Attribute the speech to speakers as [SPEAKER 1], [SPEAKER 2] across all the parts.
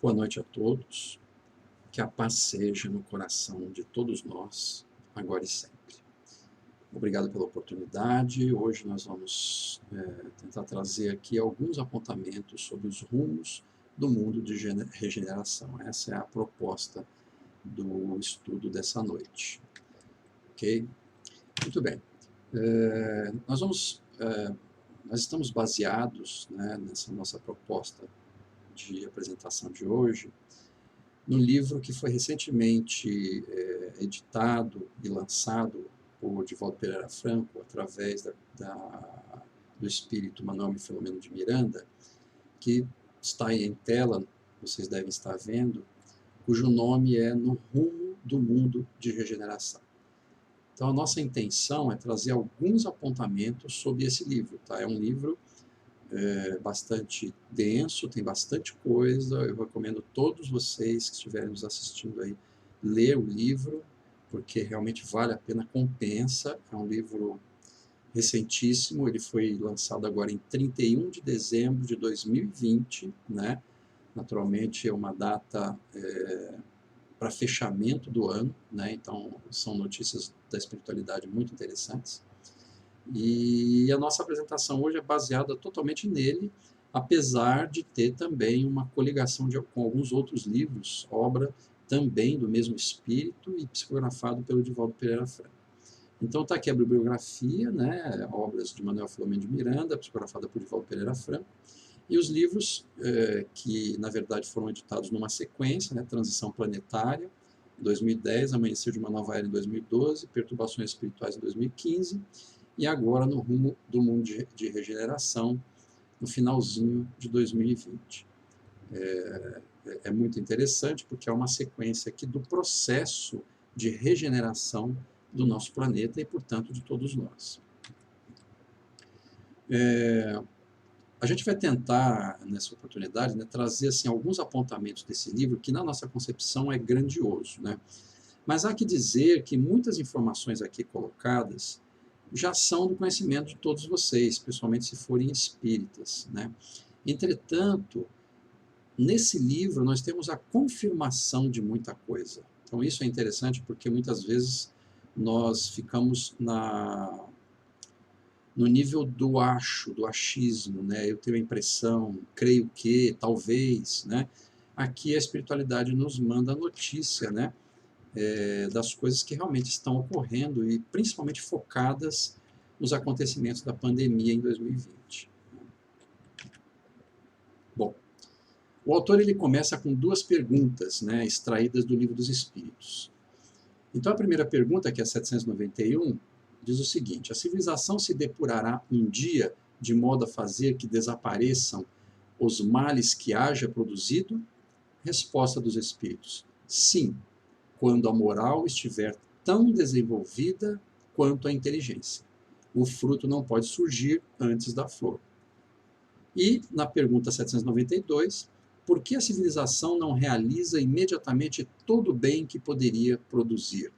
[SPEAKER 1] Boa noite a todos, que a paz seja no coração de todos nós, agora e sempre. Obrigado pela oportunidade. Hoje nós vamos tentar trazer aqui alguns apontamentos sobre os rumos do mundo de regeneração. Essa é a proposta do estudo dessa noite. Ok? Muito bem. Nós estamos baseados, nessa nossa proposta de apresentação de hoje, no livro que foi recentemente editado e lançado por Divaldo Pereira Franco, através do espírito Manuel Filomeno de Miranda, que está aí em tela, vocês devem estar vendo, cujo nome é No Rumo do Mundo de Regeneração. Então, a nossa intenção é trazer alguns apontamentos sobre esse livro. Tá? É um livro bastante denso, tem bastante coisa. Eu recomendo todos vocês que estiverem nos assistindo aí ler o livro, porque realmente vale a pena, compensa. É um livro recentíssimo, ele foi lançado agora em 31 de dezembro de 2020, né? Naturalmente é uma data para fechamento do ano, né? Então são notícias da espiritualidade muito interessantes. E a nossa apresentação hoje é baseada totalmente nele, apesar de ter também uma coligação com alguns outros livros, obra também do mesmo espírito e psicografado pelo Divaldo Pereira Franco. Então está aqui a bibliografia, né, obras de Manuel Filomeno de Miranda, psicografada por Divaldo Pereira Franco, e os livros que, na verdade, foram editados numa sequência, né, Transição Planetária, em 2010, Amanhecer de uma Nova Era em 2012, Perturbações Espirituais em 2015, e agora no Rumo do Mundo de Regeneração, no finalzinho de 2020. É muito interessante porque é uma sequência aqui do processo de regeneração do nosso planeta e, portanto, de todos nós. A gente vai tentar, nessa oportunidade, né, trazer assim, alguns apontamentos desse livro que, na nossa concepção, é grandioso, né? Mas há que dizer que muitas informações aqui colocadas já são do conhecimento de todos vocês, especialmente se forem espíritas, né? Entretanto, nesse livro nós temos a confirmação de muita coisa. Então isso é interessante porque muitas vezes nós ficamos no nível do acho, do achismo, né? Eu tenho a impressão, creio que, talvez, né? Aqui a espiritualidade nos manda a notícia, né? Das coisas que realmente estão ocorrendo e principalmente focadas nos acontecimentos da pandemia em 2020. Bom, o autor ele começa com duas perguntas, né, extraídas do Livro dos Espíritos. Então a primeira pergunta, que é 791, diz o seguinte: a civilização se depurará um dia de modo a fazer que desapareçam os males que haja produzido? Resposta dos Espíritos: sim, quando a moral estiver tão desenvolvida quanto a inteligência. O fruto não pode surgir antes da flor. E, na pergunta 792, por que a civilização não realiza imediatamente todo o bem que poderia produzir?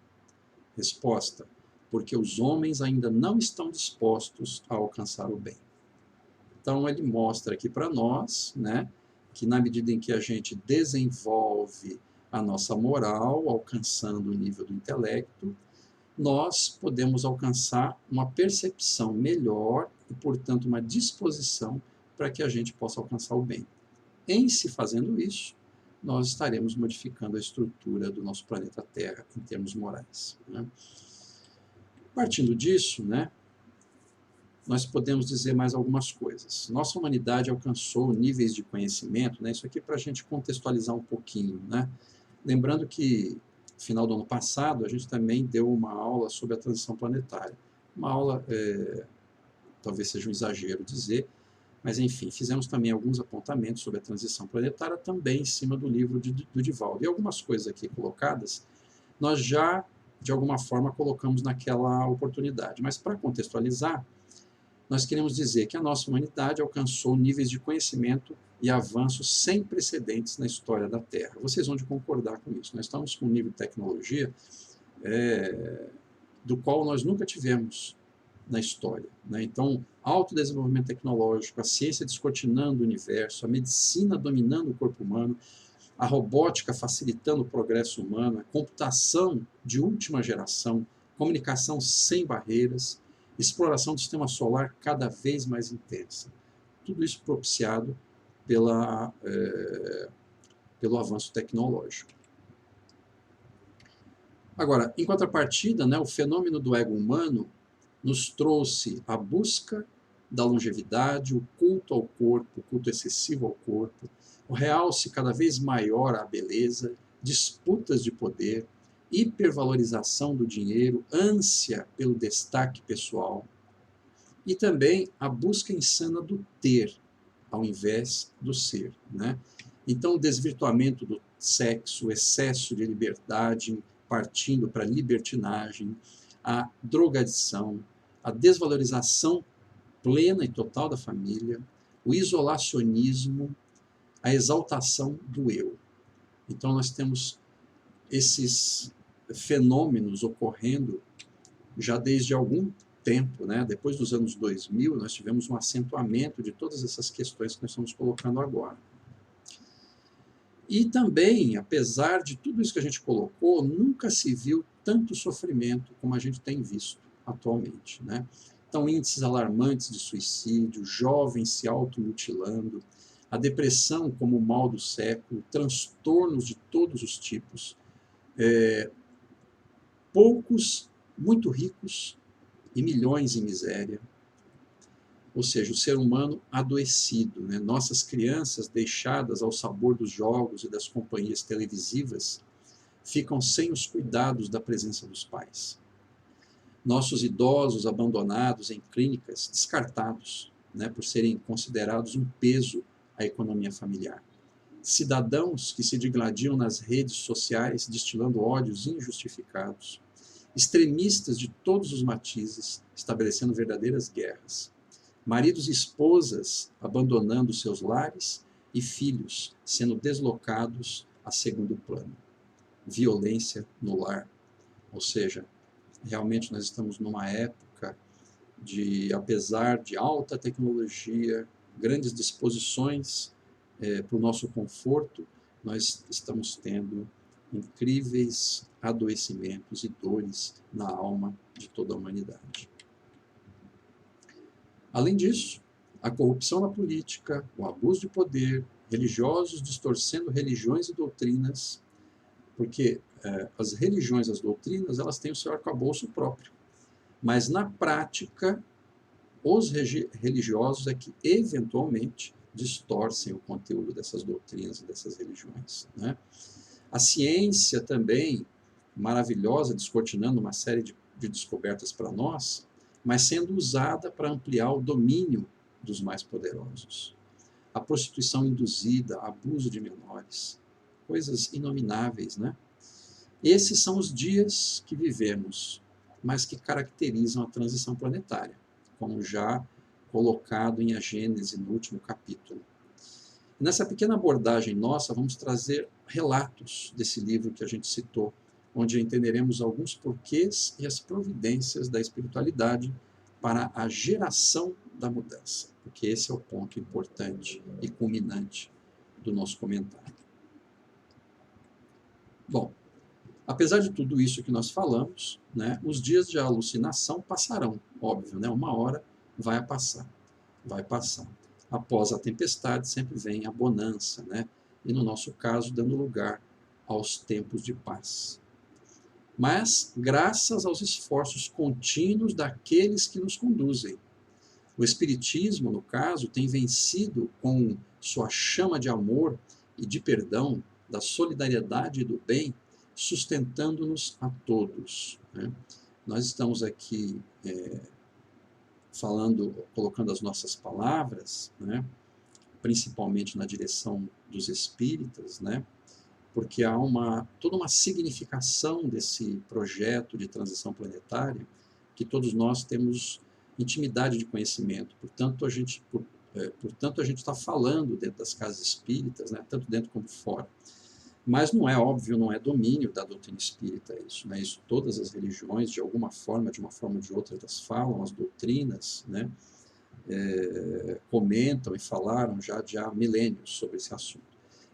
[SPEAKER 1] Resposta: porque os homens ainda não estão dispostos a alcançar o bem. Então, ele mostra aqui para nós, né, que na medida em que a gente desenvolve a nossa moral, alcançando o nível do intelecto, nós podemos alcançar uma percepção melhor e, portanto, uma disposição para que a gente possa alcançar o bem. Em se fazendo isso, nós estaremos modificando a estrutura do nosso planeta Terra em termos morais, né? Partindo disso, né, nós podemos dizer mais algumas coisas. Nossa humanidade alcançou níveis de conhecimento, né, isso aqui para a gente contextualizar um pouquinho, né? Lembrando que, no final do ano passado, a gente também deu uma aula sobre a transição planetária. Uma aula, talvez seja um exagero dizer, mas enfim, fizemos também alguns apontamentos sobre a transição planetária, também em cima do livro do Divaldo. E algumas coisas aqui colocadas, nós já, de alguma forma, colocamos naquela oportunidade. Mas, para contextualizar, nós queremos dizer que a nossa humanidade alcançou níveis de conhecimento e avanço sem precedentes na história da Terra. Vocês vão de concordar com isso. Nós estamos com um nível de tecnologia do qual nós nunca tivemos na história, né? Então, alto desenvolvimento tecnológico, a ciência descortinando o universo, a medicina dominando o corpo humano, a robótica facilitando o progresso humano, a computação de última geração, comunicação sem barreiras, exploração do sistema solar cada vez mais intensa. Tudo isso propiciado pelo avanço tecnológico. Agora, em contrapartida, né, o fenômeno do ego humano nos trouxe a busca da longevidade, o culto ao corpo, o culto excessivo ao corpo, o realce cada vez maior à beleza, disputas de poder, hipervalorização do dinheiro, ânsia pelo destaque pessoal e também a busca insana do ter, ao invés do ser, né? Então, o desvirtuamento do sexo, o excesso de liberdade partindo para a libertinagem, a drogadição, a desvalorização plena e total da família, o isolacionismo, a exaltação do eu. Então, nós temos esses fenômenos ocorrendo já desde algum tempo, né? Depois dos anos 2000, nós tivemos um acentuamento de todas essas questões que nós estamos colocando agora. E também, apesar de tudo isso que a gente colocou, nunca se viu tanto sofrimento como a gente tem visto atualmente, né? Então, índices alarmantes de suicídio, jovens se automutilando, a depressão como o mal do século, transtornos de todos os tipos, poucos muito ricos e milhões em miséria. Ou seja, o ser humano adoecido, né? Nossas crianças deixadas ao sabor dos jogos e das companhias televisivas ficam sem os cuidados da presença dos pais. Nossos idosos abandonados em clínicas, descartados, né, por serem considerados um peso à economia familiar. Cidadãos que se digladiam nas redes sociais, destilando ódios injustificados. Extremistas de todos os matizes, estabelecendo verdadeiras guerras. Maridos e esposas abandonando seus lares e filhos sendo deslocados a segundo plano. Violência no lar. Ou seja, realmente nós estamos numa época de, apesar de alta tecnologia, grandes disposições para o nosso conforto, nós estamos tendo incríveis adoecimentos e dores na alma de toda a humanidade. Além disso, a corrupção na política, o abuso de poder, religiosos distorcendo religiões e doutrinas, porque as religiões, as doutrinas, elas têm o seu arcabouço próprio. Mas, na prática, os religiosos é que, eventualmente, distorcem o conteúdo dessas doutrinas e dessas religiões, né? A ciência também, maravilhosa, descortinando uma série de descobertas para nós, mas sendo usada para ampliar o domínio dos mais poderosos. A prostituição induzida, abuso de menores, coisas inomináveis, né? Esses são os dias que vivemos, mas que caracterizam a transição planetária, como já colocado em A Gênese no último capítulo. E nessa pequena abordagem nossa, vamos trazer relatos desse livro que a gente citou, onde entenderemos alguns porquês e as providências da espiritualidade para a geração da mudança, porque esse é o ponto importante e culminante do nosso comentário. Bom, apesar de tudo isso que nós falamos, né, os dias de alucinação passarão, óbvio, né, uma hora vai passar. Após a tempestade sempre vem a bonança, né, e no nosso caso dando lugar aos tempos de paz. Mas graças aos esforços contínuos daqueles que nos conduzem. O Espiritismo, no caso, tem vencido com sua chama de amor e de perdão, da solidariedade e do bem, sustentando-nos a todos, né? Nós estamos aqui colocando as nossas palavras, né, principalmente na direção dos espíritas, né, porque há toda uma significação desse projeto de transição planetária que todos nós temos intimidade de conhecimento. Portanto, a gente está falando dentro das casas espíritas, né, tanto dentro como fora. Mas não é óbvio, não é domínio da doutrina espírita isso, né? Isso todas as religiões, de alguma forma, de uma forma ou de outra, elas falam, as doutrinas, né? Comentam e falaram já há milênios sobre esse assunto.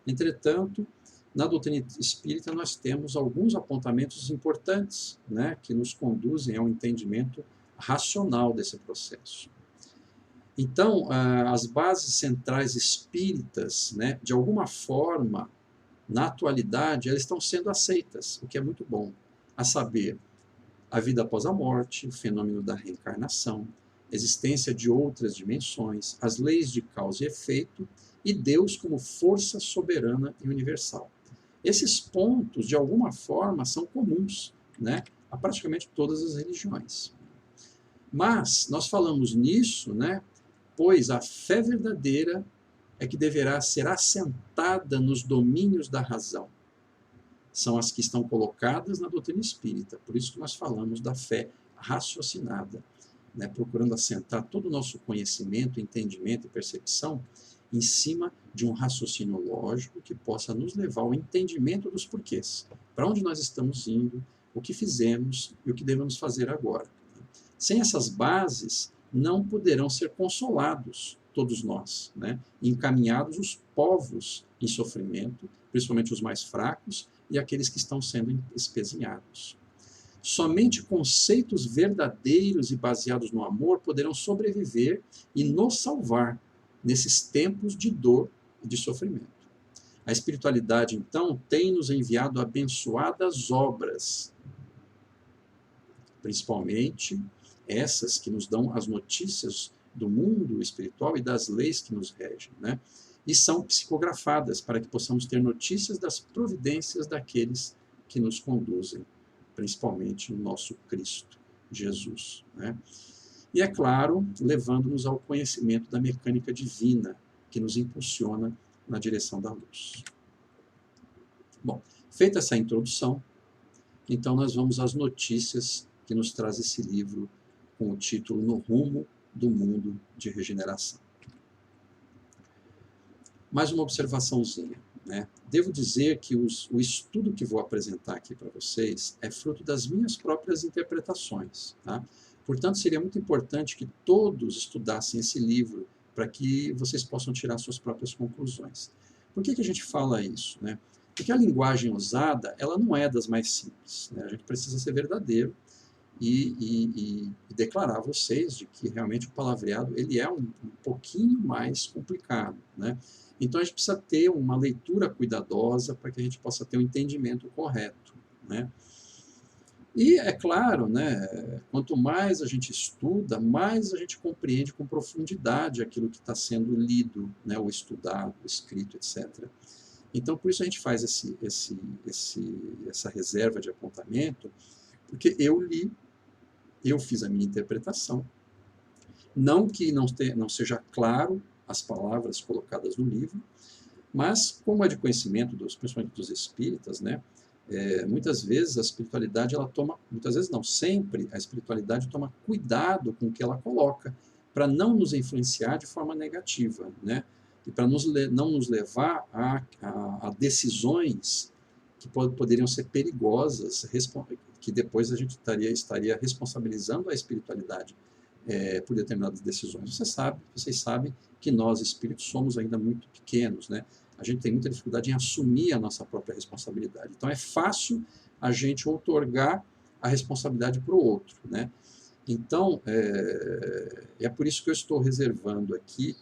[SPEAKER 1] Entretanto, na doutrina espírita nós temos alguns apontamentos importantes, né, que nos conduzem ao entendimento racional desse processo. Então, as bases centrais espíritas, né, de alguma forma, na atualidade, elas estão sendo aceitas, o que é muito bom, a saber, a vida após a morte, o fenômeno da reencarnação, existência de outras dimensões, as leis de causa e efeito e Deus como força soberana e universal. Esses pontos, de alguma forma, são comuns, né, a praticamente todas as religiões. Mas nós falamos nisso, né, pois a fé verdadeira é que deverá ser assentada nos domínios da razão. São as que estão colocadas na doutrina espírita. Por isso que nós falamos da fé raciocinada, né, procurando assentar todo o nosso conhecimento, entendimento e percepção em cima de um raciocínio lógico que possa nos levar ao entendimento dos porquês. Para onde nós estamos indo, o que fizemos e o que devemos fazer agora. Sem essas bases, não poderão ser consolados todos nós, né? Encaminhados os povos em sofrimento, principalmente os mais fracos e aqueles que estão sendo espezinhados. Somente conceitos verdadeiros e baseados no amor poderão sobreviver e nos salvar nesses tempos de dor e de sofrimento. A espiritualidade, então, tem nos enviado abençoadas obras, principalmente essas que nos dão as notícias do mundo espiritual e das leis que nos regem, né? E são psicografadas para que possamos ter notícias das providências daqueles que nos conduzem, principalmente o nosso Cristo, Jesus, né? E, é claro, levando-nos ao conhecimento da mecânica divina, que nos impulsiona na direção da luz. Bom, feita essa introdução, então nós vamos às notícias que nos traz esse livro com o título No Rumo do Mundo de Regeneração. Mais uma observaçãozinha, né? Devo dizer que o estudo que vou apresentar aqui para vocês é fruto das minhas próprias interpretações, tá? Portanto, seria muito importante que todos estudassem esse livro para que vocês possam tirar suas próprias conclusões. Por que a gente fala isso, né? Porque a linguagem usada, ela não é das mais simples, né? A gente precisa ser verdadeiro e declarar a vocês de que realmente o palavreado ele é um pouquinho mais complicado, né? Então a gente precisa ter uma leitura cuidadosa para que a gente possa ter um entendimento correto, né? E é claro, né, quanto mais a gente estuda, mais a gente compreende com profundidade aquilo que está sendo lido, né, ou estudado, escrito, etc. Então, por isso a gente faz essa reserva de apontamento, porque eu li, eu fiz a minha interpretação. Não que não seja claro as palavras colocadas no livro, mas como é de conhecimento, principalmente dos espíritas, né, muitas vezes a espiritualidade, muitas vezes não, sempre a espiritualidade toma cuidado com o que ela coloca, para não nos influenciar de forma negativa, né, e para não nos levar a decisões que poderiam ser perigosas, que depois a gente estaria responsabilizando a espiritualidade por determinadas decisões. Vocês sabem que nós, espíritos, somos ainda muito pequenos, né? A gente tem muita dificuldade em assumir a nossa própria responsabilidade. Então, é fácil a gente outorgar a responsabilidade para o outro, né? Então, é por isso que eu estou reservando aqui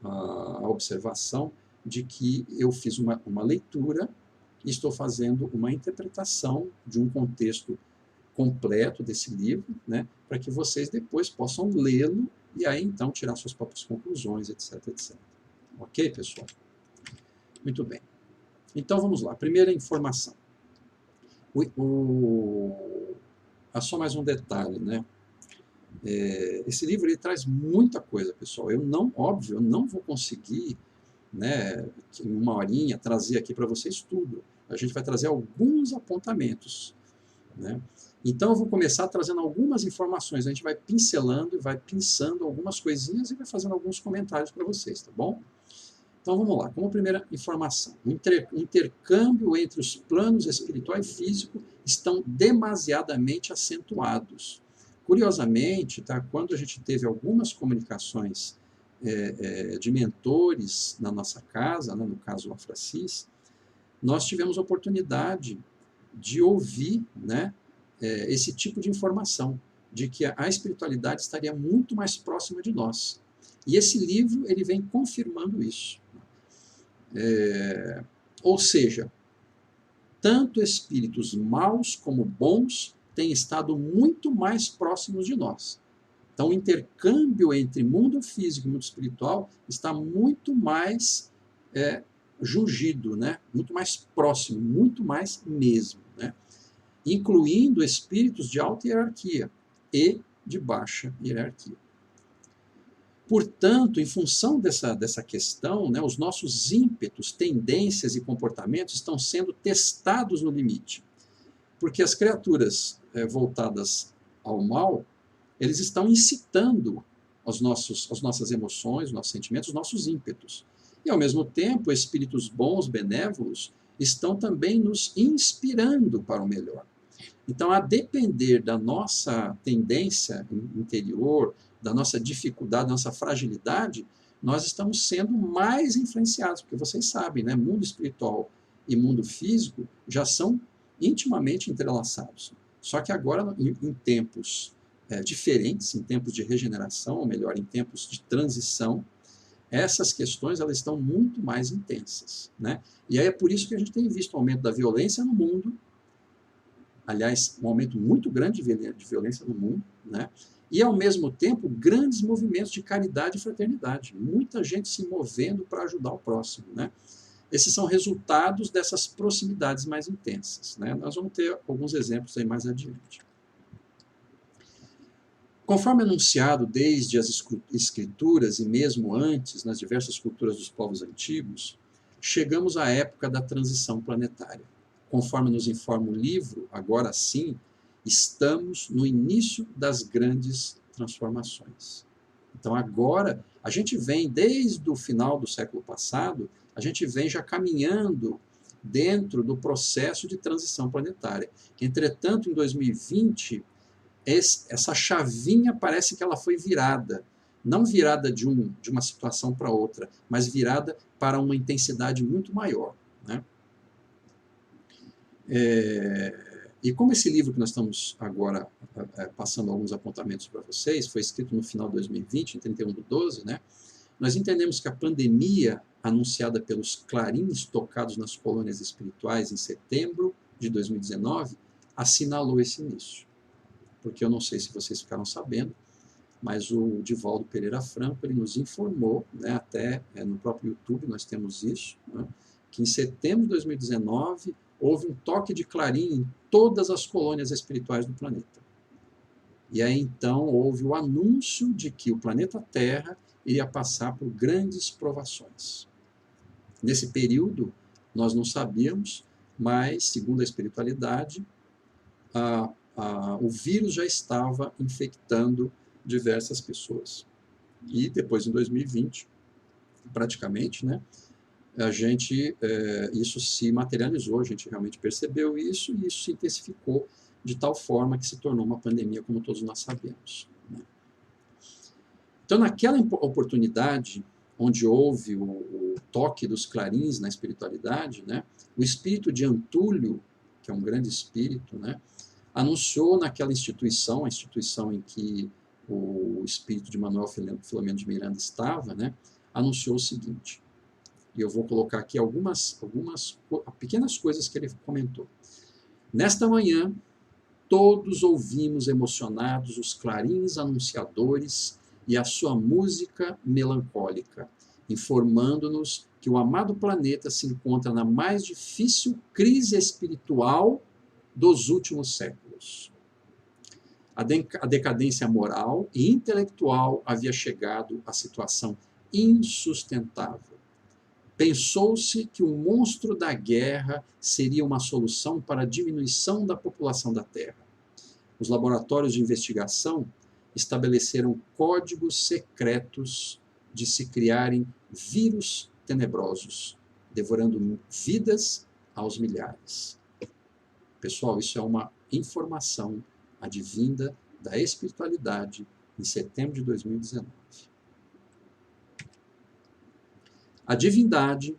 [SPEAKER 1] a observação de que eu fiz uma leitura e estou fazendo uma interpretação de um contexto completo desse livro, né, para que vocês depois possam lê-lo e aí então tirar suas próprias conclusões, etc, etc. Ok, pessoal? Muito bem. Então vamos lá. Primeira informação. Só mais um detalhe, né? Esse livro ele traz muita coisa, pessoal. Eu não vou conseguir, né, em uma horinha trazer aqui para vocês tudo. A gente vai trazer alguns apontamentos, né? Então eu vou começar trazendo algumas informações, a gente vai pincelando e vai pensando algumas coisinhas e vai fazendo alguns comentários para vocês, tá bom? Então vamos lá, como primeira informação, o intercâmbio entre os planos espiritual e físico estão demasiadamente acentuados. Curiosamente, tá, quando a gente teve algumas comunicações de mentores na nossa casa, né, no caso a Francis, nós tivemos a oportunidade de ouvir, né, esse tipo de informação, de que a espiritualidade estaria muito mais próxima de nós. E esse livro ele vem confirmando isso. Ou seja, tanto espíritos maus como bons têm estado muito mais próximos de nós. Então, o intercâmbio entre mundo físico e mundo espiritual está muito mais jungido, né? Muito mais próximo, muito mais mesmo, né? Incluindo espíritos de alta hierarquia e de baixa hierarquia. Portanto, em função dessa questão, né, os nossos ímpetos, tendências e comportamentos estão sendo testados no limite. Porque as criaturas voltadas ao mal, eles estão incitando as nossas emoções, os nossos sentimentos, os nossos ímpetos. E, ao mesmo tempo, espíritos bons, benévolos, estão também nos inspirando para o melhor. Então, a depender da nossa tendência interior, da nossa dificuldade, da nossa fragilidade, nós estamos sendo mais influenciados, porque vocês sabem, né, mundo espiritual e mundo físico já são intimamente entrelaçados. Só que agora, em tempos diferentes, em tempos de regeneração, ou melhor, em tempos de transição, essas questões elas estão muito mais intensas, né? E aí é por isso que a gente tem visto o aumento da violência no mundo, aliás, um aumento muito grande de violência no mundo, né? E, ao mesmo tempo, grandes movimentos de caridade e fraternidade. Muita gente se movendo para ajudar o próximo, né? Esses são resultados dessas proximidades mais intensas, né? Nós vamos ter alguns exemplos aí mais adiante. Conforme anunciado desde as escrituras e mesmo antes, nas diversas culturas dos povos antigos, chegamos à época da transição planetária. Conforme nos informa o livro, agora sim, estamos no início das grandes transformações. Então agora, a gente vem desde o final do século passado, a gente vem já caminhando dentro do processo de transição planetária. Entretanto, em 2020, essa chavinha parece que ela foi virada. Não virada de uma situação para outra, mas virada para uma intensidade muito maior, né? E como esse livro que nós estamos agora passando alguns apontamentos para vocês, foi escrito no final de 2020, em 31/12, né? Nós entendemos que a pandemia anunciada pelos clarins tocados nas colônias espirituais em setembro de 2019 assinalou esse início. Porque eu não sei se vocês ficaram sabendo, mas o Divaldo Pereira Franco ele nos informou, né, até no próprio YouTube nós temos isso, né, que em setembro de 2019 houve um toque de clarim em todas as colônias espirituais do planeta. E aí então houve o anúncio de que o planeta Terra iria passar por grandes provações. Nesse período nós não sabíamos, mas segundo a espiritualidade, o vírus já estava infectando diversas pessoas. E depois, em 2020, praticamente, né, isso se materializou, a gente realmente percebeu isso, e isso se intensificou de tal forma que se tornou uma pandemia, como todos nós sabemos, né? Então, naquela oportunidade, onde houve o toque dos clarins na espiritualidade, né, o espírito de Antúlio, que é um grande espírito, né, anunciou naquela instituição, a instituição em que o espírito de Manuel Filomeno de Miranda estava, né, anunciou o seguinte, e eu vou colocar aqui algumas pequenas coisas que ele comentou. Nesta manhã, todos ouvimos emocionados os clarins anunciadores e a sua música melancólica, informando-nos que o amado planeta se encontra na mais difícil crise espiritual dos últimos séculos. A decadência moral e intelectual havia chegado à situação insustentável. Pensou-se que o monstro da guerra seria uma solução para a diminuição da população da Terra. Os laboratórios de investigação estabeleceram códigos secretos de se criarem vírus tenebrosos, devorando vidas aos milhares. Pessoal, isso é uma informação advinda da espiritualidade em setembro de 2019. A divindade,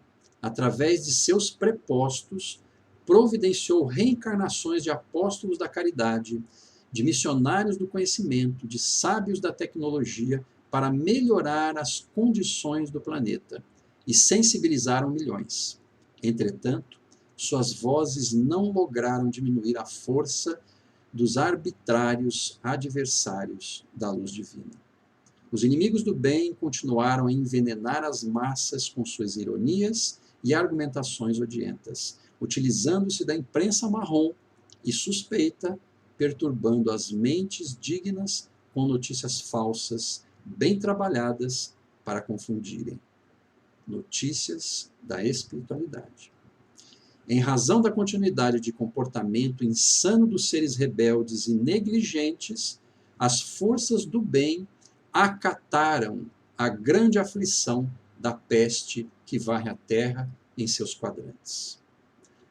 [SPEAKER 1] através de seus prepostos, providenciou reencarnações de apóstolos da caridade, de missionários do conhecimento, de sábios da tecnologia, para melhorar as condições do planeta, e sensibilizaram milhões. Entretanto, suas vozes não lograram diminuir a força dos arbitrários adversários da luz divina. Os inimigos do bem continuaram a envenenar as massas com suas ironias e argumentações odientas, utilizando-se da imprensa marrom e suspeita, perturbando as mentes dignas com notícias falsas, bem trabalhadas para confundirem. Notícias da espiritualidade. Em razão da continuidade de comportamento insano dos seres rebeldes e negligentes, as forças do bem acataram a grande aflição da peste que varre a terra em seus quadrantes.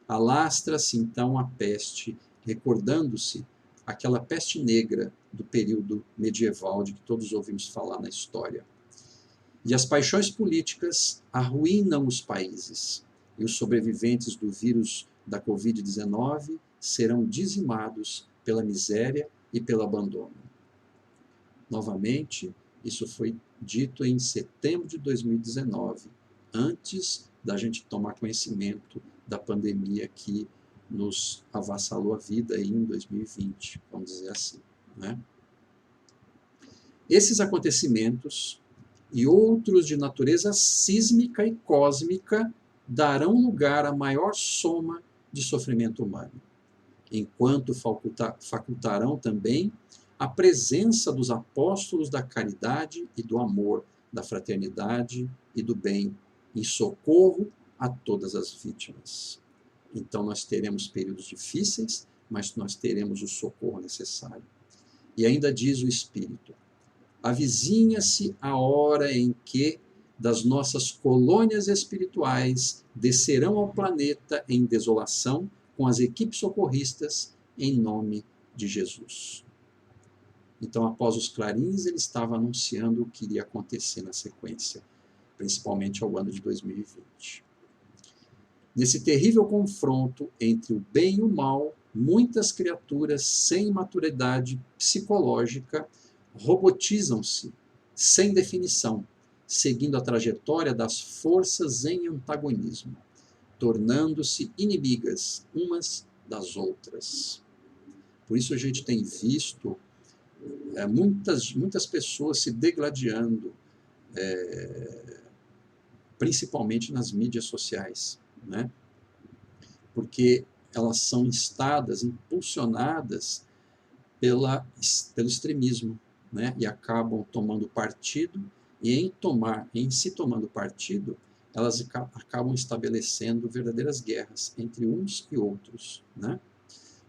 [SPEAKER 1] Alastra-se então a peste, recordando-se aquela peste negra do período medieval de que todos ouvimos falar na história. E as paixões políticas arruinam os países, e os sobreviventes do vírus da Covid-19 serão dizimados pela miséria e pelo abandono. Novamente, isso foi dito em setembro de 2019, antes da gente tomar conhecimento da pandemia que nos avassalou a vida aí em 2020, vamos dizer assim, né? Esses acontecimentos e outros de natureza sísmica e cósmica darão lugar à maior soma de sofrimento humano, enquanto facultarão também a presença dos apóstolos da caridade e do amor, da fraternidade e do bem, em socorro a todas as vítimas. Então nós teremos períodos difíceis, mas nós teremos o socorro necessário. E ainda diz o Espírito: avizinha-se a hora em que das nossas colônias espirituais descerão ao planeta em desolação com as equipes socorristas em nome de Jesus. Então, após os clarins, ele estava anunciando o que iria acontecer na sequência, principalmente ao ano de 2020. Nesse terrível confronto entre o bem e o mal, muitas criaturas sem maturidade psicológica robotizam-se sem definição, seguindo a trajetória das forças em antagonismo, tornando-se inimigas umas das outras. Por isso a gente tem visto muitas pessoas se degladiando, principalmente nas mídias sociais, né? Porque elas são instadas, impulsionadas pelo extremismo, né? E acabam tomando partido, e em se tomando partido, elas acabam estabelecendo verdadeiras guerras entre uns e outros, né?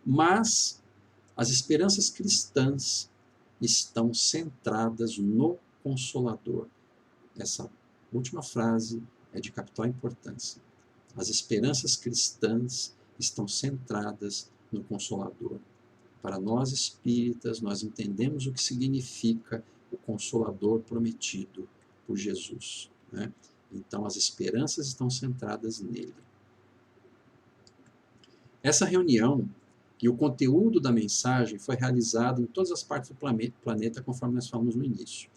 [SPEAKER 1] Mas as esperanças cristãs estão centradas no Consolador. Essa última frase é de capital importância. As esperanças cristãs estão centradas no Consolador. Para nós espíritas, nós entendemos o que significa o Consolador prometido por Jesus, né? Então, as esperanças estão centradas nele. Essa reunião e o conteúdo da mensagem foi realizado em todas as partes do planeta, conforme nós falamos no início.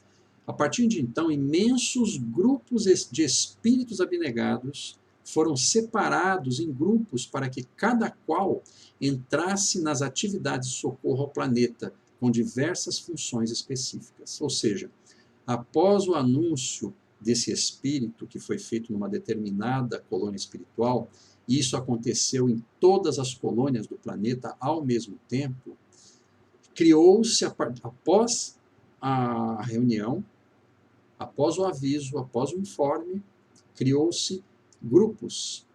[SPEAKER 1] A partir de então, imensos grupos de espíritos abnegados foram separados em grupos para que cada qual entrasse nas atividades de socorro ao planeta, com diversas funções específicas. Ou seja, após o anúncio desse espírito, que foi feito numa determinada colônia espiritual, e isso aconteceu em todas as colônias do planeta ao mesmo tempo, criou-se, após a reunião, após o aviso, após o informe, criou-se grupos,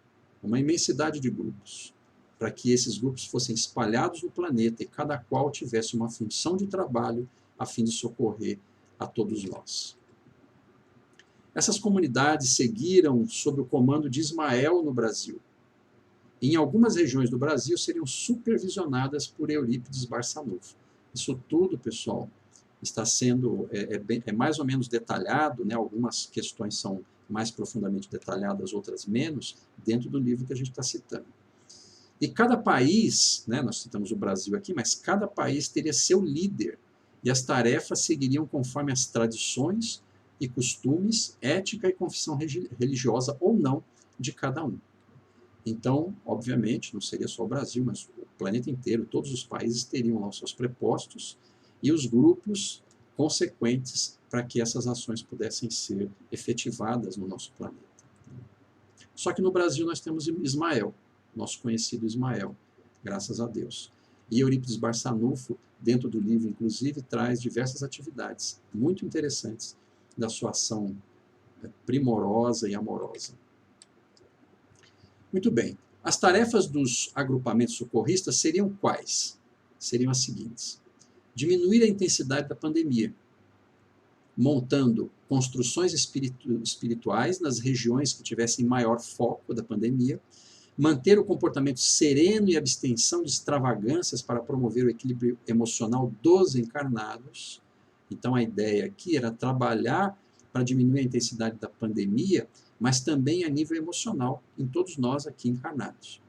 [SPEAKER 1] uma imensidade de grupos, para que esses grupos fossem espalhados no planeta e cada qual tivesse uma função de trabalho a fim de socorrer a todos nós. Essas comunidades seguiram sob o comando de Ismael no Brasil. Em algumas regiões do Brasil seriam supervisionadas por Eurípides Barçanufo. Isso tudo, pessoal, está sendo mais ou menos detalhado, né? Algumas questões são mais profundamente detalhadas, outras menos, dentro do livro que a gente está citando. E cada país, né, nós citamos o Brasil aqui, mas cada país teria seu líder, e as tarefas seguiriam conforme as tradições e costumes, ética e confissão religiosa ou não de cada um. Então, obviamente, não seria só o Brasil, mas o planeta inteiro, todos os países teriam lá os seus prepostos e os grupos consequentes para que essas ações pudessem ser efetivadas no nosso planeta. Só que no Brasil nós temos Ismael, nosso conhecido Ismael, graças a Deus. E Eurípides Barçanufo, dentro do livro, inclusive, traz diversas atividades muito interessantes da sua ação primorosa e amorosa. Muito bem. As tarefas dos agrupamentos socorristas seriam quais? Seriam as seguintes: diminuir a intensidade da pandemia, montando construções espirituais nas regiões que tivessem maior foco da pandemia, manter o comportamento sereno e abstenção de extravagâncias para promover o equilíbrio emocional dos encarnados. Então, a ideia aqui era trabalhar para diminuir a intensidade da pandemia, mas também a nível emocional, em todos nós aqui encarnados.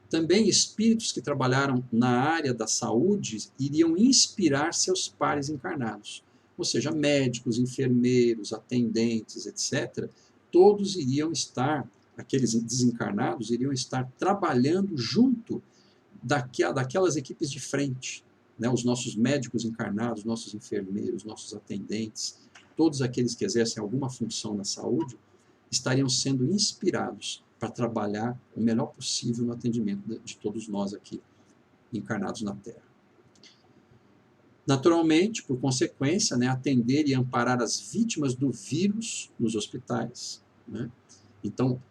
[SPEAKER 1] Também espíritos que trabalharam na área da saúde iriam inspirar seus pares encarnados, ou seja, médicos, enfermeiros, atendentes, etc., todos iriam estar, aqueles desencarnados, iriam estar trabalhando junto daquelas equipes de frente, né? Os nossos médicos encarnados, nossos enfermeiros, nossos atendentes, todos aqueles que exercem alguma função na saúde, estariam sendo inspirados para trabalhar o melhor possível no atendimento de todos nós aqui, encarnados na Terra. Naturalmente, por consequência, né, atender e amparar as vítimas do vírus nos hospitais, né? Então,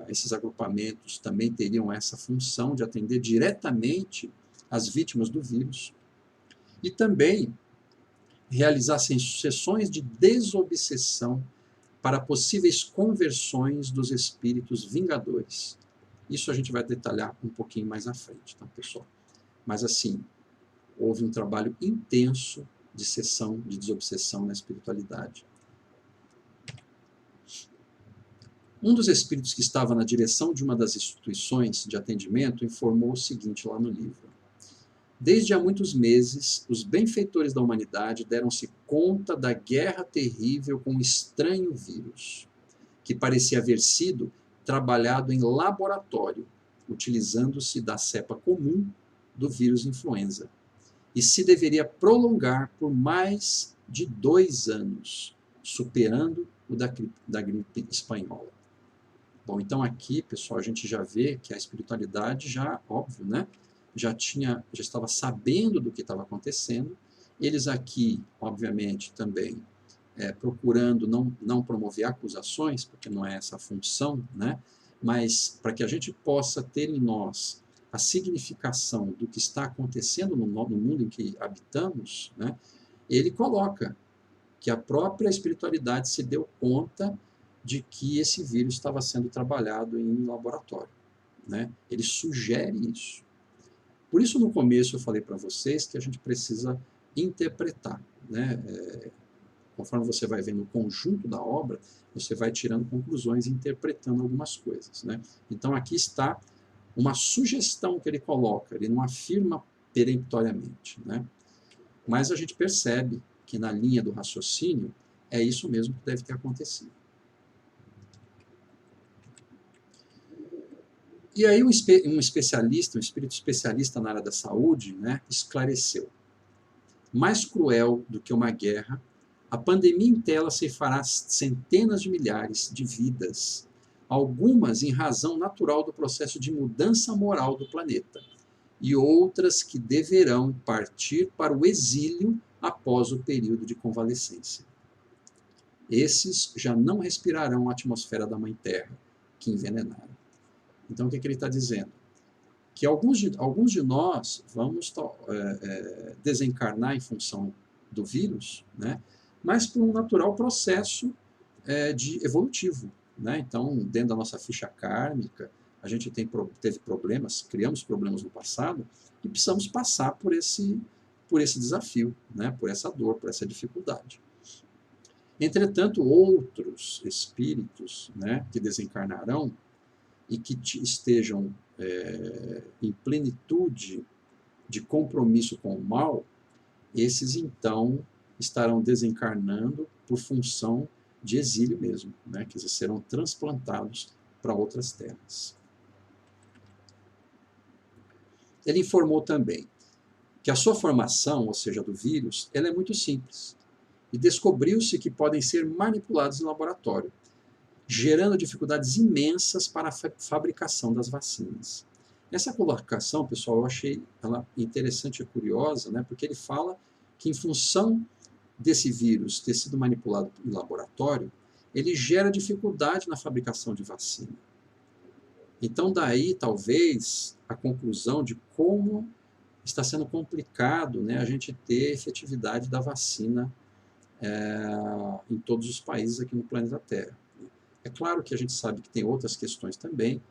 [SPEAKER 1] esses agrupamentos também teriam essa função de atender diretamente as vítimas do vírus. E também realizar sessões de desobsessão para possíveis conversões dos espíritos vingadores. Isso a gente vai detalhar um pouquinho mais à frente, tá, pessoal? Mas assim, houve um trabalho intenso de sessão de desobsessão na espiritualidade. Um dos espíritos que estava na direção de uma das instituições de atendimento informou o seguinte lá no livro: desde há muitos meses, os benfeitores da humanidade deram-se conta da guerra terrível com um estranho vírus, que parecia haver sido trabalhado em laboratório, utilizando-se da cepa comum do vírus influenza, e se deveria prolongar por mais de 2 anos, superando o da gripe espanhola. Bom, então aqui, pessoal, a gente já vê que a espiritualidade já, óbvio, né? Já estava sabendo do que estava acontecendo. Eles aqui, obviamente, também procurando não promover acusações, porque não é essa a função, né? Mas para que a gente possa ter em nós a significação do que está acontecendo no mundo em que habitamos, né? Ele coloca que a própria espiritualidade se deu conta de que esse vírus estava sendo trabalhado em laboratório, né? Ele sugere isso. Por isso, no começo, eu falei para vocês que a gente precisa interpretar, né? Conforme você vai vendo o conjunto da obra, você vai tirando conclusões e interpretando algumas coisas, né? Então, aqui está uma sugestão que ele coloca, ele não afirma peremptoriamente, né? Mas a gente percebe que na linha do raciocínio é isso mesmo que deve ter acontecido. E aí um especialista, um espírito especialista na área da saúde, né, esclareceu: mais cruel do que uma guerra, a pandemia em tela ceifará centenas de milhares de vidas, algumas em razão natural do processo de mudança moral do planeta, e outras que deverão partir para o exílio após o período de convalescência. Esses já não respirarão a atmosfera da Mãe Terra, que envenenaram. Então, o que ele está dizendo? Que alguns de nós vamos desencarnar em função do vírus, né? Mas por um natural processo evolutivo, né? Então, dentro da nossa ficha kármica, a gente teve problemas, criamos problemas no passado e precisamos passar por esse desafio, né? Por essa dor, por essa dificuldade. Entretanto, outros espíritos, né, que desencarnarão e que estejam em plenitude de compromisso com o mal, esses então estarão desencarnando por função de exílio mesmo, né? Quer dizer, serão transplantados para outras terras. Ele informou também que a sua formação, ou seja, do vírus, ela é muito simples. E descobriu-se que podem ser manipulados em laboratório, gerando dificuldades imensas para a fabricação das vacinas. Essa colocação, pessoal, eu achei ela interessante e curiosa, né? Porque ele fala que, em função desse vírus ter sido manipulado em laboratório, ele gera dificuldade na fabricação de vacina. Então, daí, talvez, a conclusão de como está sendo complicado, né, a gente ter efetividade da vacina em todos os países aqui no planeta Terra. É claro que a gente sabe que tem outras questões também,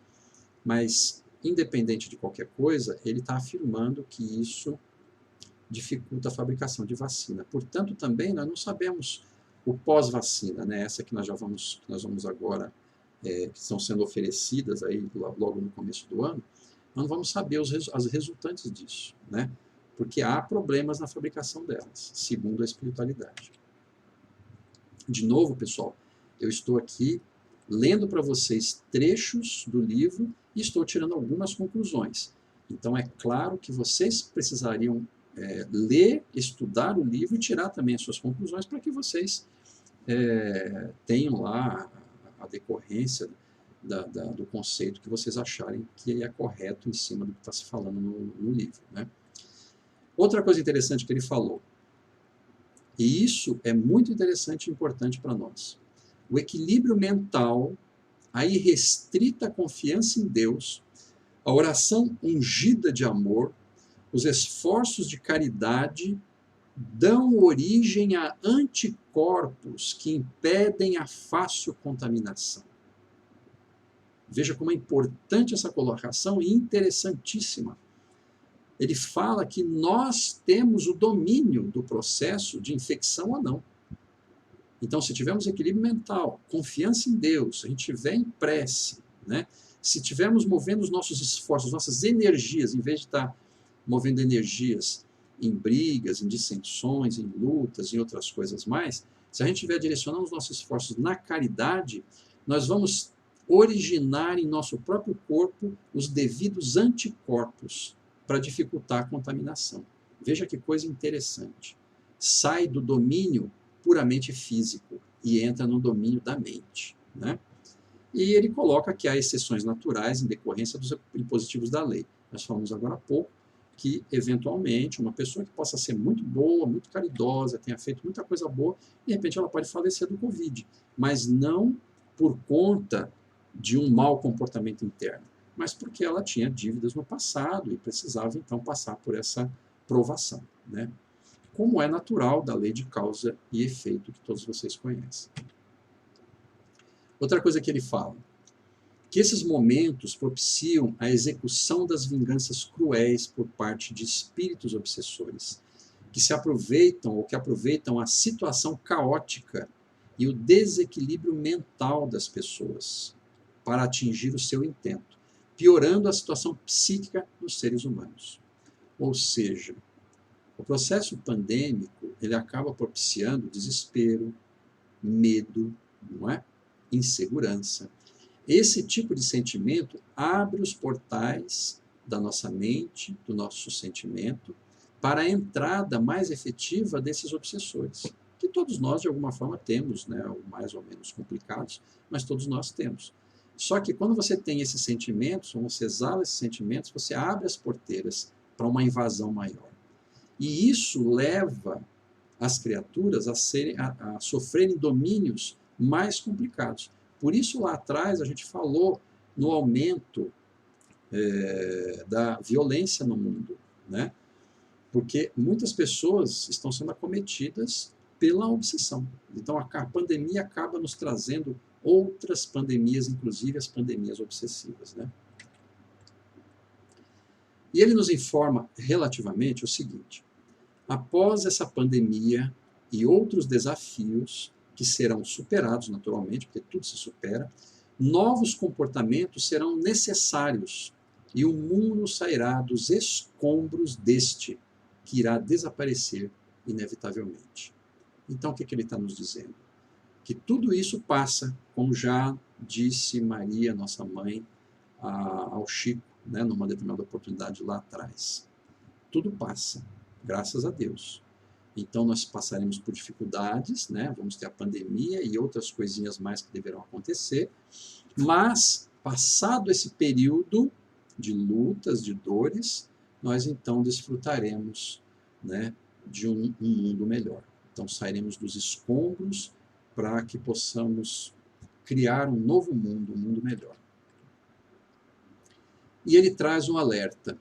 [SPEAKER 1] mas, independente de qualquer coisa, ele está afirmando que isso dificulta a fabricação de vacina. Portanto, também nós não sabemos o pós-vacina, né? Essa que nós vamos agora, que estão sendo oferecidas aí logo no começo do ano, nós não vamos saber as resultantes disso, né? Porque há problemas na fabricação delas, segundo a espiritualidade. De novo, pessoal, eu estou aqui lendo para vocês trechos do livro e estou tirando algumas conclusões. Então, é claro que vocês precisariam ler, estudar o livro e tirar também as suas conclusões para que vocês tenham lá a decorrência do conceito que vocês acharem que é correto em cima do que está se falando no livro, né? Outra coisa interessante que ele falou, e isso é muito interessante e importante para nós, o equilíbrio mental, a irrestrita confiança em Deus, a oração ungida de amor, os esforços de caridade dão origem a anticorpos que impedem a fácil contaminação. Veja como é importante essa colocação e interessantíssima. Ele fala que nós temos o domínio do processo de infecção ou não. Então, se tivermos equilíbrio mental, confiança em Deus, se a gente estiver em prece, né? Se estivermos movendo os nossos esforços, nossas energias, em vez de estar movendo energias em brigas, em dissensões, em lutas, em outras coisas mais, se a gente estiver direcionando os nossos esforços na caridade, nós vamos originar em nosso próprio corpo os devidos anticorpos para dificultar a contaminação. Veja que coisa interessante. Sai do domínio puramente físico e entra no domínio da mente, né? E ele coloca que há exceções naturais em decorrência dos impositivos da lei. Nós falamos agora há pouco que, eventualmente, uma pessoa que possa ser muito boa, muito caridosa, tenha feito muita coisa boa, de repente ela pode falecer do Covid, mas não por conta de um mau comportamento interno, mas porque ela tinha dívidas no passado e precisava, então, passar por essa provação, né? Como é natural da lei de causa e efeito que todos vocês conhecem. Outra coisa que ele fala, que esses momentos propiciam a execução das vinganças cruéis por parte de espíritos obsessores, que se aproveitam ou que aproveitam a situação caótica e o desequilíbrio mental das pessoas para atingir o seu intento, piorando a situação psíquica dos seres humanos. Ou seja, o processo pandêmico, ele acaba propiciando desespero, medo, não é? Insegurança. Esse tipo de sentimento abre os portais da nossa mente, do nosso sentimento, para a entrada mais efetiva desses obsessores, que todos nós, de alguma forma, temos, né? Mais ou menos complicados, mas todos nós temos. Só que quando você tem esses sentimentos, quando você exala esses sentimentos, você abre as porteiras para uma invasão maior. E isso leva as criaturas a sofrerem domínios mais complicados. Por isso, lá atrás, a gente falou no aumento da violência no mundo, né? Porque muitas pessoas estão sendo acometidas pela obsessão. Então, a pandemia acaba nos trazendo outras pandemias, inclusive as pandemias obsessivas, né? E ele nos informa relativamente o seguinte: após essa pandemia e outros desafios, que serão superados naturalmente, porque tudo se supera. Novos comportamentos serão necessários e o mundo sairá dos escombros deste, que irá desaparecer inevitavelmente. Então, o que ele está nos dizendo? Que tudo isso passa, como já disse Maria, nossa mãe, ao Chico, né, numa determinada oportunidade lá atrás. Tudo passa, graças a Deus. Então, nós passaremos por dificuldades, né? Vamos ter a pandemia e outras coisinhas mais que deverão acontecer, mas, passado esse período de lutas, de dores, nós então desfrutaremos, né, de um mundo melhor. Então, sairemos dos escombros para que possamos criar um novo mundo, um mundo melhor. E ele traz um alerta.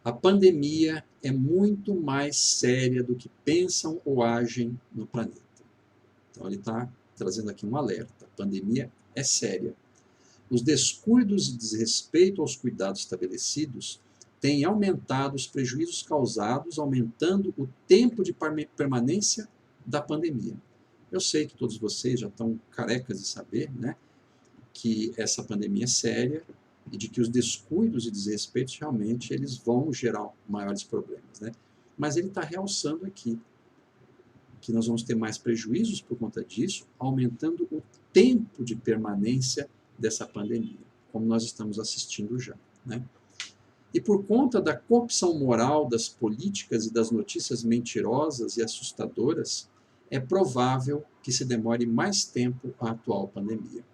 [SPEAKER 1] A pandemia é muito mais séria do que pensam ou agem no planeta. Então ele está trazendo aqui um alerta. A pandemia é séria. Os descuidos e desrespeito aos cuidados estabelecidos têm aumentado os prejuízos causados, aumentando o tempo de permanência da pandemia. Eu sei que todos vocês já estão carecas de saber, né, que essa pandemia é séria, e de que os descuidos e desrespeitos realmente eles vão gerar maiores problemas, né? Mas ele está realçando aqui que nós vamos ter mais prejuízos por conta disso, aumentando o tempo de permanência dessa pandemia, como nós estamos assistindo já, né? E por conta da corrupção moral das políticas e das notícias mentirosas e assustadoras, é provável que se demore mais tempo a atual pandemia.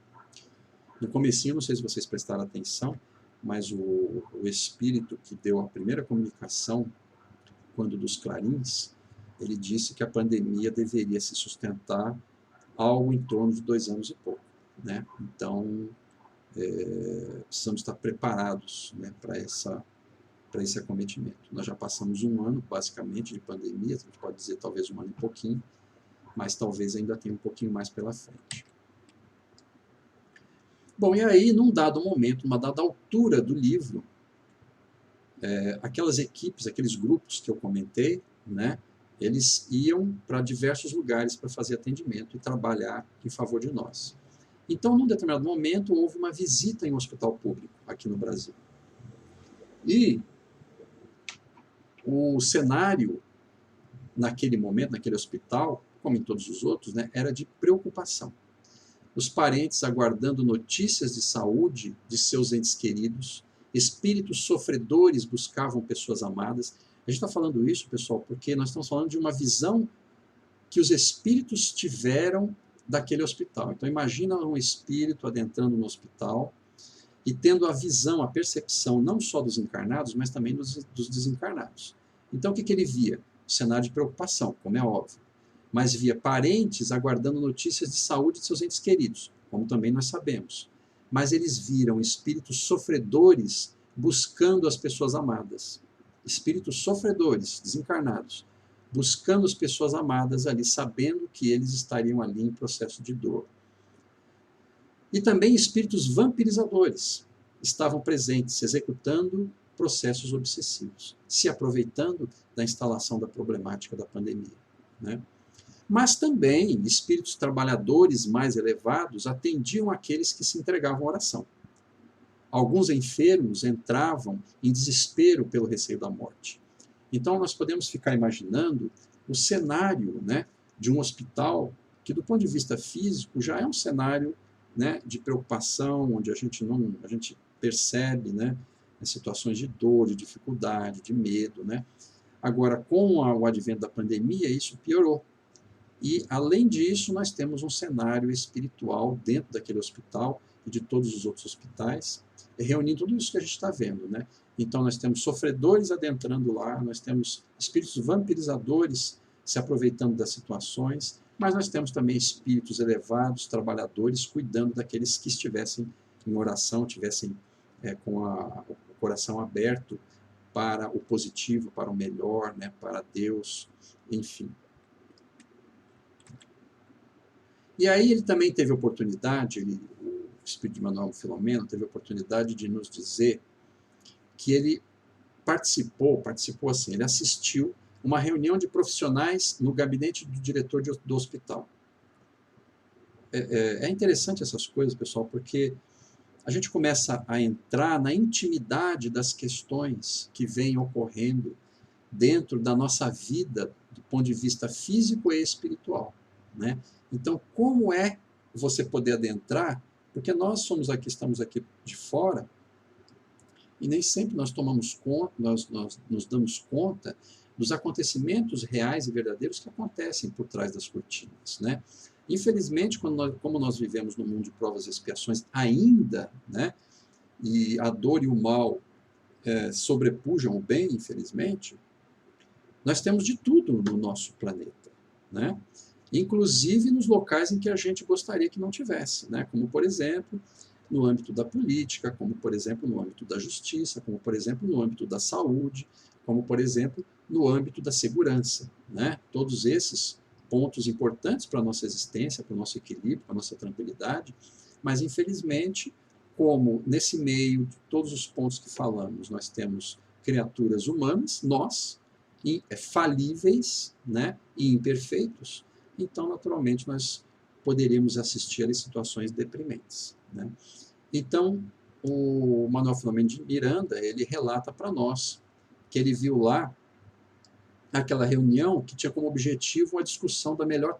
[SPEAKER 1] No comecinho, não sei se vocês prestaram atenção, mas o espírito que deu a primeira comunicação, quando dos clarins, ele disse que a pandemia deveria se sustentar algo em torno de 2 anos e pouco, né? Então, precisamos estar preparados, né, para esse acometimento. Nós já passamos 1 ano, basicamente, de pandemia, a gente pode dizer talvez 1 ano e pouquinho, mas talvez ainda tenha um pouquinho mais pela frente. Bom, e aí, num dado momento, numa dada altura do livro, aquelas equipes, aqueles grupos que eu comentei, né, eles iam para diversos lugares para fazer atendimento e trabalhar em favor de nós. Então, num determinado momento, houve uma visita em um hospital público aqui no Brasil. E o cenário, naquele momento, naquele hospital, como em todos os outros, né, era de preocupação. Os parentes aguardando notícias de saúde de seus entes queridos, espíritos sofredores buscavam pessoas amadas. A gente está falando isso, pessoal, porque nós estamos falando de uma visão que os espíritos tiveram daquele hospital. Então, imagina um espírito adentrando no hospital e tendo a visão, a percepção, não só dos encarnados, mas também dos desencarnados. Então, o que ele via? Um cenário de preocupação, como é óbvio. Mas via parentes aguardando notícias de saúde de seus entes queridos, como também nós sabemos. Mas eles viram espíritos sofredores buscando as pessoas amadas. Espíritos sofredores, desencarnados, buscando as pessoas amadas ali, sabendo que eles estariam ali em processo de dor. E também espíritos vampirizadores estavam presentes, executando processos obsessivos, se aproveitando da instalação da problemática da pandemia, né? Mas também espíritos trabalhadores mais elevados atendiam aqueles que se entregavam à oração. Alguns enfermos entravam em desespero pelo receio da morte. Então nós podemos ficar imaginando o cenário, né, de um hospital que, do ponto de vista físico, já é um cenário, né, de preocupação, onde a gente percebe, né, as situações de dor, de dificuldade, de medo, né? Agora, com o advento da pandemia, isso piorou. E, além disso, nós temos um cenário espiritual dentro daquele hospital e de todos os outros hospitais, reunindo tudo isso que a gente está vendo, né? Então, nós temos sofredores adentrando lá, nós temos espíritos vampirizadores se aproveitando das situações, mas nós temos também espíritos elevados, trabalhadores, cuidando daqueles que estivessem em oração, tivessem com o coração aberto para o positivo, para o melhor, né? Para Deus, enfim. E aí ele também teve oportunidade, o Espírito de Manuel Filomeno teve oportunidade de nos dizer que ele participou assim, ele assistiu uma reunião de profissionais no gabinete do diretor do hospital. é interessante essas coisas, pessoal, porque a gente começa a entrar na intimidade das questões que vêm ocorrendo dentro da nossa vida, do ponto de vista físico e espiritual, né? Então, como é você poder adentrar? Porque nós somos aqui, estamos aqui de fora, e nem sempre nós tomamos conta, nós nos damos conta dos acontecimentos reais e verdadeiros que acontecem por trás das cortinas, né? Infelizmente, como nós vivemos num mundo de provas e expiações ainda, né? E a dor e o mal sobrepujam o bem, infelizmente, nós temos de tudo no nosso planeta, né? Inclusive nos locais em que a gente gostaria que não tivesse, né? Como, por exemplo, no âmbito da política, como, por exemplo, no âmbito da justiça, como, por exemplo, no âmbito da saúde, como, por exemplo, no âmbito da segurança, né? Todos esses pontos importantes para a nossa existência, para o nosso equilíbrio, para a nossa tranquilidade, mas, infelizmente, como nesse meio de todos os pontos que falamos, nós temos criaturas humanas, nós, falíveis, né, e imperfeitos, então, naturalmente, nós poderíamos assistir a situações deprimentes, né? Então, o Manuel Filomeno de Miranda, ele relata para nós que ele viu lá aquela reunião que tinha como objetivo a discussão da melhor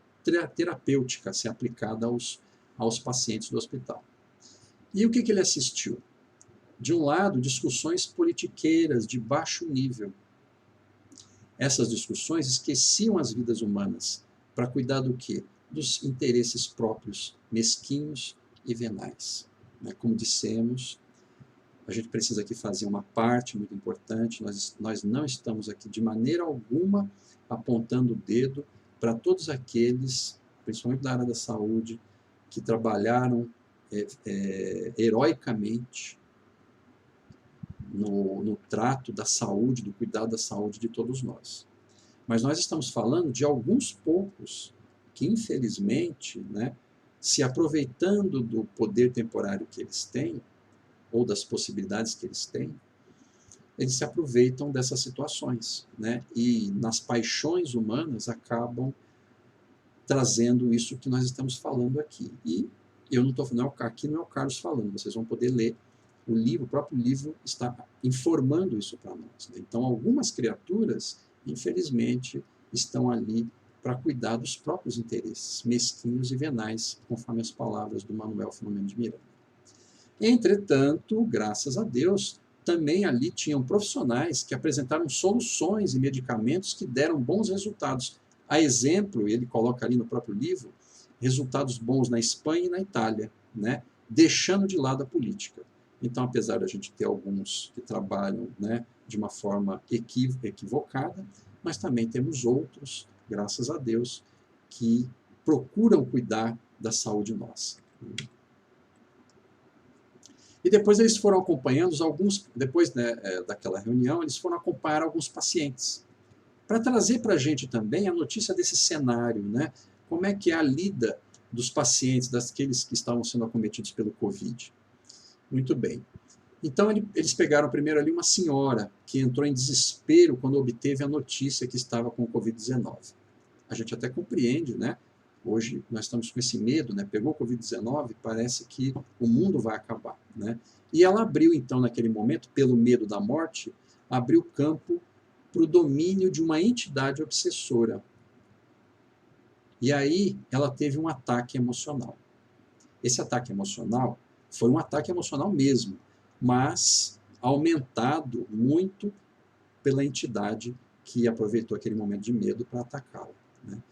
[SPEAKER 1] terapêutica a ser aplicada aos pacientes do hospital. E o que ele assistiu? De um lado, discussões politiqueiras de baixo nível. Essas discussões esqueciam as vidas humanas para cuidar do quê? Dos interesses próprios, mesquinhos e venais. Como dissemos, a gente precisa aqui fazer uma parte muito importante, nós não estamos aqui de maneira alguma apontando o dedo para todos aqueles, principalmente da área da saúde, que trabalharam heroicamente no trato da saúde, do cuidado da saúde de todos nós. Mas nós estamos falando de alguns poucos que, infelizmente, né, se aproveitando do poder temporário que eles têm, ou das possibilidades que eles têm, eles se aproveitam dessas situações, né, e nas paixões humanas acabam trazendo isso que nós estamos falando aqui. E eu não estou falando, aqui não é o Carlos falando, vocês vão poder ler o livro, o próprio livro está informando isso para nós, né? Então, algumas criaturas, infelizmente, estão ali para cuidar dos próprios interesses, mesquinhos e venais, conforme as palavras do Manuel Filomeno de Miranda. Entretanto, graças a Deus, também ali tinham profissionais que apresentaram soluções e medicamentos que deram bons resultados. A exemplo, ele coloca ali no próprio livro, resultados bons na Espanha e na Itália, né? Deixando de lado a política. Então, apesar da gente ter alguns que trabalham, né, de uma forma equivocada, mas também temos outros, graças a Deus, que procuram cuidar da saúde nossa. E depois eles foram acompanhando depois, né, daquela reunião, eles foram acompanhar alguns pacientes, para trazer para a gente também a notícia desse cenário, né? Como é que é a lida dos pacientes, daqueles que estavam sendo acometidos pelo Covid. Muito bem. Então, eles pegaram primeiro ali uma senhora que entrou em desespero quando obteve a notícia que estava com o Covid-19. A gente até compreende, né? Hoje nós estamos com esse medo, né? Pegou o Covid-19, parece que o mundo vai acabar, né? E ela abriu, então, naquele momento, pelo medo da morte, abriu campo para o domínio de uma entidade obsessora. E aí ela teve um ataque emocional. Esse ataque emocional foi um ataque emocional mesmo, mas aumentado muito pela entidade que aproveitou aquele momento de medo para atacá-la, né?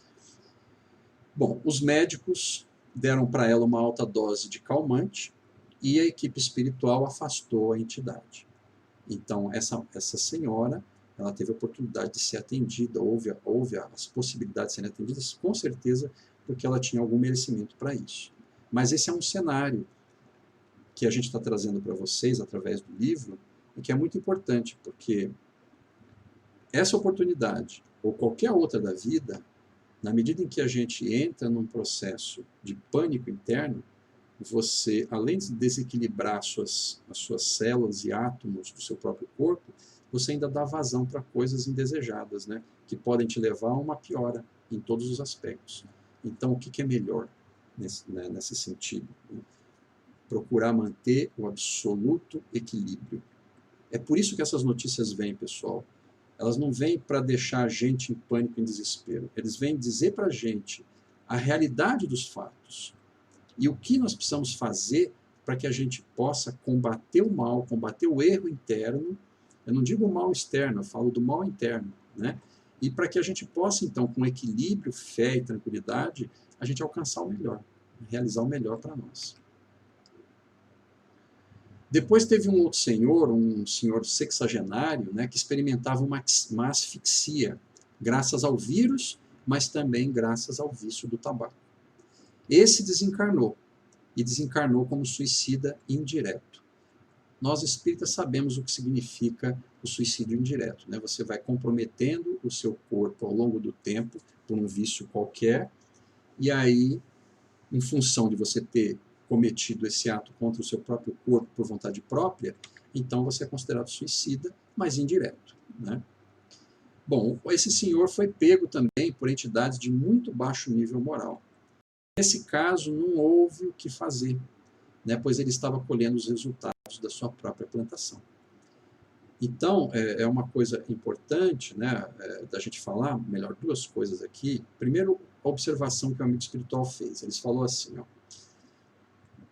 [SPEAKER 1] Bom, os médicos deram para ela uma alta dose de calmante e a equipe espiritual afastou a entidade. Então, essa senhora, ela teve a oportunidade de ser atendida, houve as possibilidades de serem atendidas, com certeza, porque ela tinha algum merecimento para isso. Mas esse é um cenário que a gente está trazendo para vocês através do livro e que é muito importante, porque essa oportunidade, ou qualquer outra da vida, na medida em que a gente entra num processo de pânico interno, você, além de desequilibrar as suas células e átomos do seu próprio corpo, você ainda dá vazão para coisas indesejadas, né? Que podem te levar a uma piora em todos os aspectos. Então, o que é melhor? nesse sentido, né? Procurar manter o absoluto equilíbrio. É por isso que essas notícias vêm, pessoal. Elas não vêm para deixar a gente em pânico, em desespero. Eles vêm dizer para a gente a realidade dos fatos e o que nós precisamos fazer para que a gente possa combater o mal, combater o erro interno. Eu não digo o mal externo, eu falo do mal interno, né? E para que a gente possa, então, com equilíbrio, fé e tranquilidade, a gente alcançar o melhor, realizar o melhor para nós. Depois teve um senhor sexagenário, né, que experimentava uma asfixia, graças ao vírus, mas também graças ao vício do tabaco. Esse desencarnou, e desencarnou como suicida indireto. Nós espíritas sabemos o que significa o suicídio indireto, né? Você vai comprometendo o seu corpo ao longo do tempo por um vício qualquer, e aí, em função de você ter cometido esse ato contra o seu próprio corpo por vontade própria, então você é considerado suicida, mas indireto, né? Bom, esse senhor foi pego também por entidades de muito baixo nível moral. Nesse caso, não houve o que fazer, né, pois ele estava colhendo os resultados da sua própria plantação. Então, é uma coisa importante, né, da gente falar, melhor, duas coisas aqui. Primeiro, a observação que o amigo espiritual fez. Ele falou assim, ó: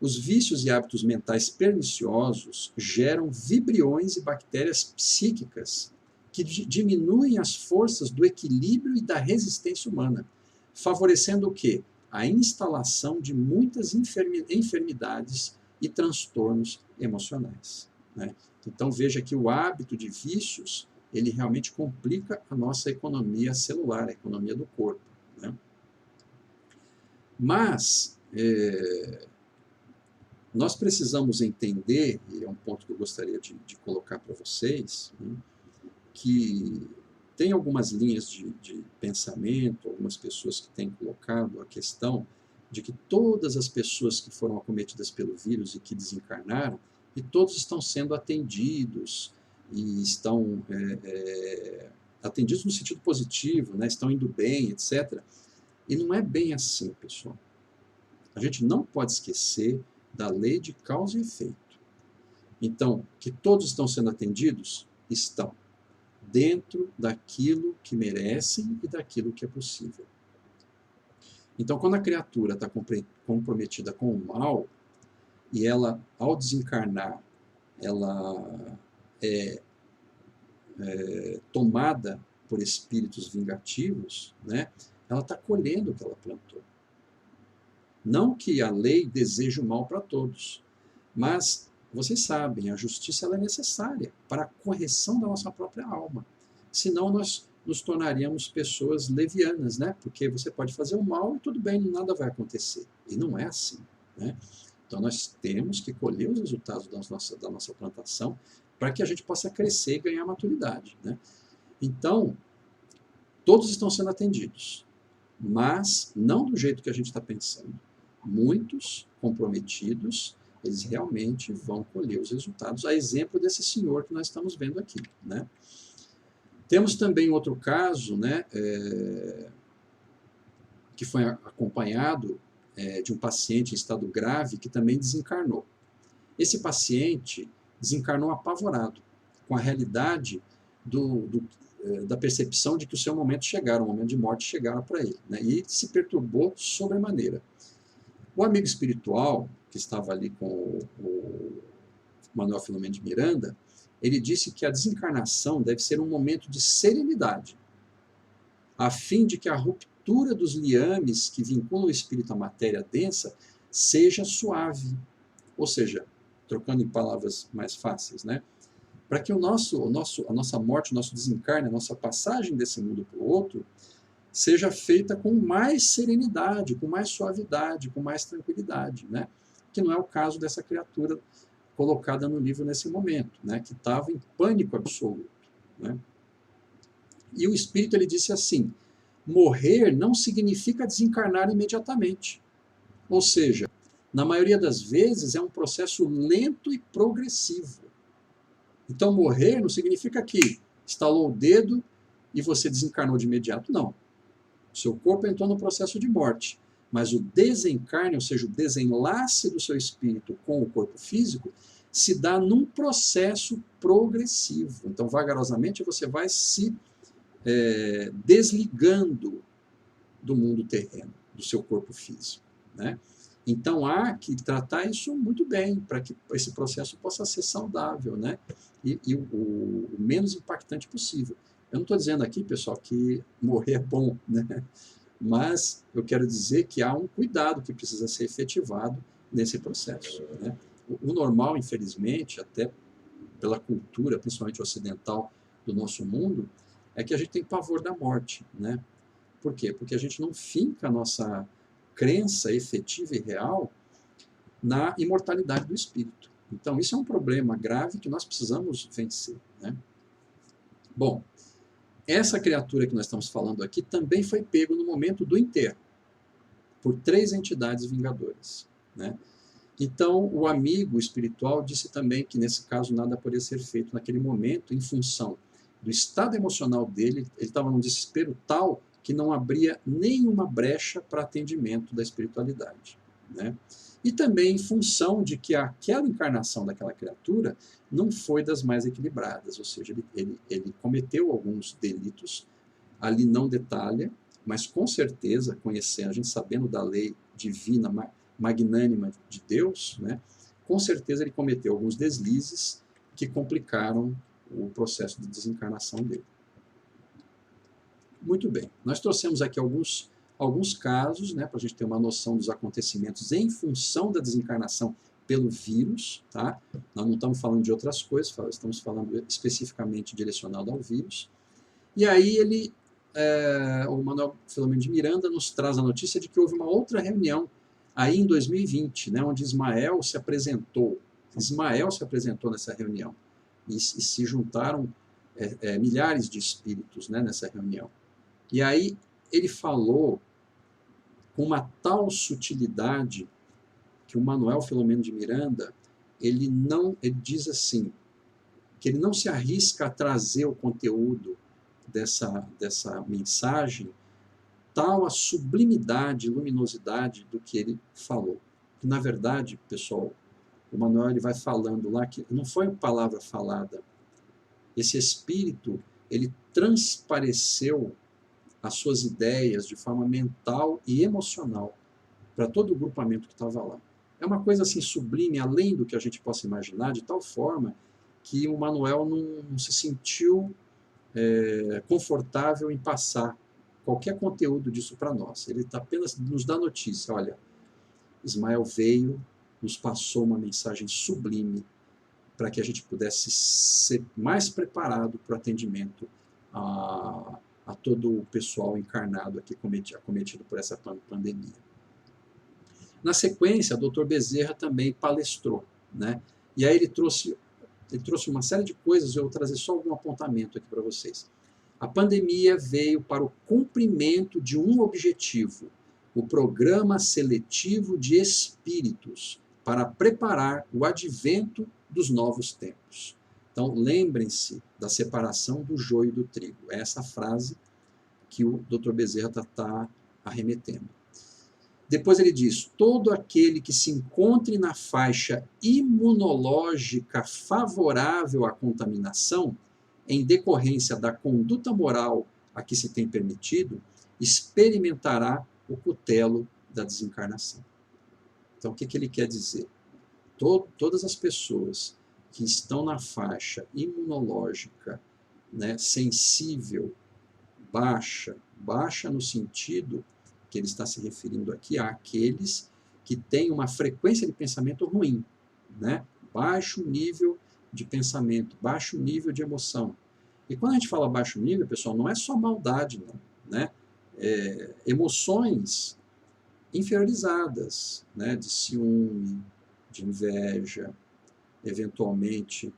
[SPEAKER 1] os vícios e hábitos mentais perniciosos geram vibriões e bactérias psíquicas que diminuem as forças do equilíbrio e da resistência humana, favorecendo o quê? A instalação de muitas enfermidades e transtornos emocionais, né? Então veja que o hábito de vícios, ele realmente complica a nossa economia celular, a economia do corpo, né? Mas nós precisamos entender, e é um ponto que eu gostaria de colocar para vocês, né, que tem algumas linhas de pensamento, algumas pessoas que têm colocado a questão de que todas as pessoas que foram acometidas pelo vírus e que desencarnaram, e todos estão sendo atendidos, e estão atendidos no sentido positivo, né, estão indo bem, etc. E não é bem assim, pessoal. A gente não pode esquecer da lei de causa e efeito. Então, que todos estão sendo atendidos? Estão. Dentro daquilo que merecem e daquilo que é possível. Então, quando a criatura está comprometida com o mal, e ela, ao desencarnar, ela é tomada por espíritos vingativos, né, ela está colhendo o que ela plantou. Não que a lei deseje o mal para todos, mas vocês sabem, a justiça ela é necessária para a correção da nossa própria alma. Senão nós nos tornaríamos pessoas levianas, né? Porque você pode fazer o mal e tudo bem, nada vai acontecer. E não é assim, né? Então nós temos que colher os resultados da nossa plantação para que a gente possa crescer e ganhar maturidade, né? Então, todos estão sendo atendidos, mas não do jeito que a gente está pensando. Muitos comprometidos, eles realmente vão colher os resultados, a exemplo desse senhor que nós estamos vendo aqui, né? Temos também outro caso, né, que foi acompanhado de um paciente em estado grave que também desencarnou. Esse paciente desencarnou apavorado com a realidade da percepção de que o seu momento chegara, o momento de morte chegara para ele, né, e se perturbou sobremaneira. O amigo espiritual, que estava ali com o Manuel Filomeno de Miranda, ele disse que a desencarnação deve ser um momento de serenidade, a fim de que a ruptura dos liames que vinculam o espírito à matéria densa seja suave. Ou seja, trocando em palavras mais fáceis, né? Para que a nossa morte, o nosso desencarne, a nossa passagem desse mundo para o outro, seja feita com mais serenidade, com mais suavidade, com mais tranquilidade, né? Que não é o caso dessa criatura colocada no livro nesse momento, né? Que estava em pânico absoluto, né? E o espírito ele disse assim: morrer não significa desencarnar imediatamente. Ou seja, na maioria das vezes é um processo lento e progressivo. Então morrer não significa que estalou o dedo e você desencarnou de imediato, não. O seu corpo entrou no processo de morte, Mas o desencarne, ou seja, o desenlace do seu espírito com o corpo físico, se dá num processo progressivo. Então, vagarosamente, você vai se desligando do mundo terreno, do seu corpo físico, né? Então, há que tratar isso muito bem, para que esse processo possa ser saudável, né? E o menos impactante possível. Eu não estou dizendo aqui, pessoal, que morrer é bom, né? Mas eu quero dizer que há um cuidado que precisa ser efetivado nesse processo, né? O normal, infelizmente, até pela cultura, principalmente ocidental do nosso mundo, é que a gente tem pavor da morte, né? Por quê? Porque a gente não finca a nossa crença efetiva e real na imortalidade do espírito. Então, isso é um problema grave que nós precisamos vencer, né? Bom, essa criatura que nós estamos falando aqui também foi pego no momento do enterro por 3 entidades vingadoras, né? Então, o amigo espiritual disse também que, nesse caso, nada poderia ser feito naquele momento, em função do estado emocional dele. Ele estava num desespero tal que não abria nenhuma brecha para atendimento da espiritualidade, né? E também em função de que aquela encarnação daquela criatura não foi das mais equilibradas, ou seja, ele cometeu alguns delitos, ali não detalha, mas com certeza, conhecendo, a gente sabendo da lei divina, magnânima de Deus, né, com certeza ele cometeu alguns deslizes que complicaram o processo de desencarnação dele. Muito bem, nós trouxemos aqui alguns casos, né, para a gente ter uma noção dos acontecimentos em função da desencarnação pelo vírus, tá? Nós não estamos falando de outras coisas, estamos falando especificamente direcionado ao vírus. E aí o Manuel Filomeno de Miranda nos traz a notícia de que houve uma outra reunião aí em 2020, né, onde Ismael se apresentou nessa reunião, e se juntaram milhares de espíritos, né, nessa reunião. E aí ele falou com uma tal sutilidade que o Manuel Filomeno de Miranda, ele diz assim, que ele não se arrisca a trazer o conteúdo dessa mensagem, tal a sublimidade, luminosidade do que ele falou. Na verdade, pessoal, o Manuel ele vai falando lá que não foi uma palavra falada. Esse espírito, ele transpareceu as suas ideias de forma mental e emocional para todo o grupamento que estava lá. É uma coisa assim sublime, além do que a gente possa imaginar, de tal forma que o Manuel não se sentiu confortável em passar qualquer conteúdo disso para nós. Ele apenas nos dá notícia, olha, Ismael veio, nos passou uma mensagem sublime para que a gente pudesse ser mais preparado para o atendimento a todo o pessoal encarnado aqui acometido por essa pandemia. Na sequência, o Dr. Bezerra também palestrou, né? E aí ele trouxe uma série de coisas, eu vou trazer só algum apontamento aqui para vocês. A pandemia veio para o cumprimento de um objetivo, o programa seletivo de espíritos, para preparar o advento dos novos tempos. Então, lembrem-se da separação do joio e do trigo. É essa frase que o Dr. Bezerra está arremetendo. Depois ele diz, todo aquele que se encontre na faixa imunológica favorável à contaminação, em decorrência da conduta moral a que se tem permitido, experimentará o cutelo da desencarnação. Então, o que ele quer dizer? Todas as pessoas que estão na faixa imunológica, né, sensível, baixa no sentido que ele está se referindo aqui àqueles que têm uma frequência de pensamento ruim, né? Baixo nível de pensamento, baixo nível de emoção. E quando a gente fala baixo nível, pessoal, não é só maldade, não, né? Emoções inferiorizadas, né? De ciúme, de inveja, eventualmente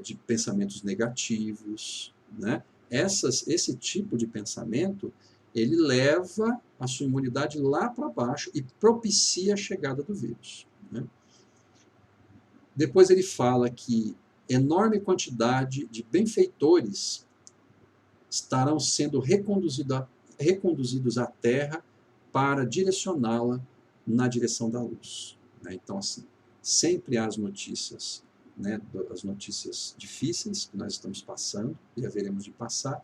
[SPEAKER 1] de pensamentos negativos, né? Esse tipo de pensamento, ele leva a sua imunidade lá para baixo e propicia a chegada do vírus, né? Depois ele fala que enorme quantidade de benfeitores estarão sendo reconduzidos à Terra para direcioná-la na direção da luz, né? Então, assim, sempre há as notícias, né, as notícias difíceis que nós estamos passando e haveremos de passar,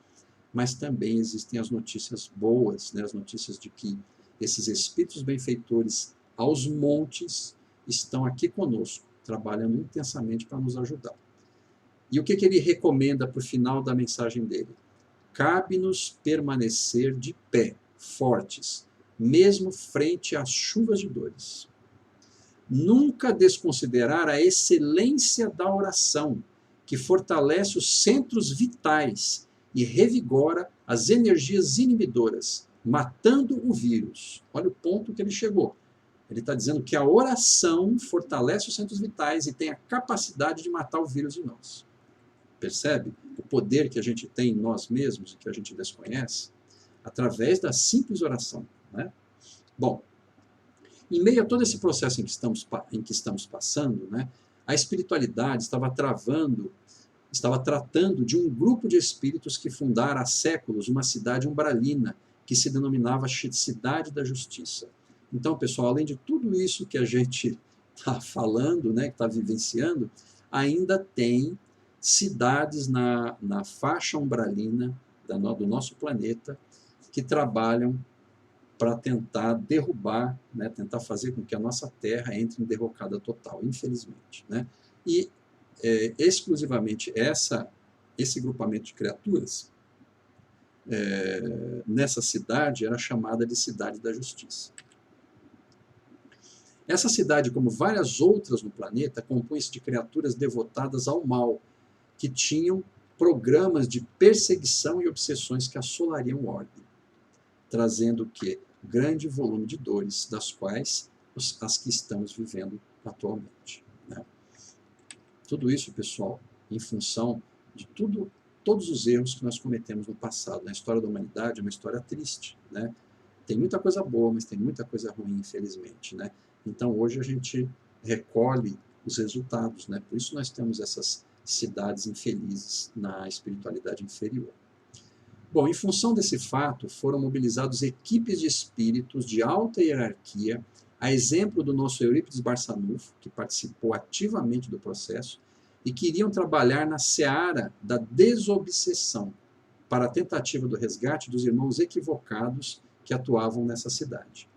[SPEAKER 1] mas também existem as notícias boas, né, as notícias de que esses espíritos benfeitores aos montes estão aqui conosco, trabalhando intensamente para nos ajudar. E o que ele recomenda para o final da mensagem dele? Cabe-nos permanecer de pé, fortes, mesmo frente às chuvas de dores. Nunca desconsiderar a excelência da oração, que fortalece os centros vitais e revigora as energias inibidoras, matando o vírus. Olha o ponto que ele chegou. Ele está dizendo que a oração fortalece os centros vitais e tem a capacidade de matar o vírus em nós. Percebe o poder que a gente tem em nós mesmos e que a gente desconhece? Através da simples oração, né? Bom, em meio a todo esse processo em que estamos passando, né, a espiritualidade estava tratando de um grupo de espíritos que fundaram há séculos uma cidade umbralina que se denominava Cidade da Justiça. Então, pessoal, além de tudo isso que a gente está falando, né, que está vivenciando, ainda tem cidades na faixa umbralina do nosso planeta que trabalham para tentar derrubar, né, tentar fazer com que a nossa Terra entre em derrocada total, infelizmente, né? E exclusivamente esse grupamento de criaturas nessa cidade era chamada de Cidade da Justiça. Essa cidade, como várias outras no planeta, compunha-se de criaturas devotadas ao mal, que tinham programas de perseguição e obsessões que assolariam o orbe, trazendo o quê? Grande volume de dores, das quais as que estamos vivendo atualmente, né? Tudo isso, pessoal, em função de todos os erros que nós cometemos no passado. Na história da humanidade é uma história triste, né? Tem muita coisa boa, mas tem muita coisa ruim, infelizmente, né? Então, hoje a gente recolhe os resultados, né? Por isso nós temos essas cidades infelizes na espiritualidade inferior. Bom, em função desse fato, foram mobilizados equipes de espíritos de alta hierarquia, a exemplo do nosso Eurípides Barçanufo, que participou ativamente do processo, e queriam trabalhar na seara da desobsessão, para a tentativa do resgate dos irmãos equivocados que atuavam nessa cidade.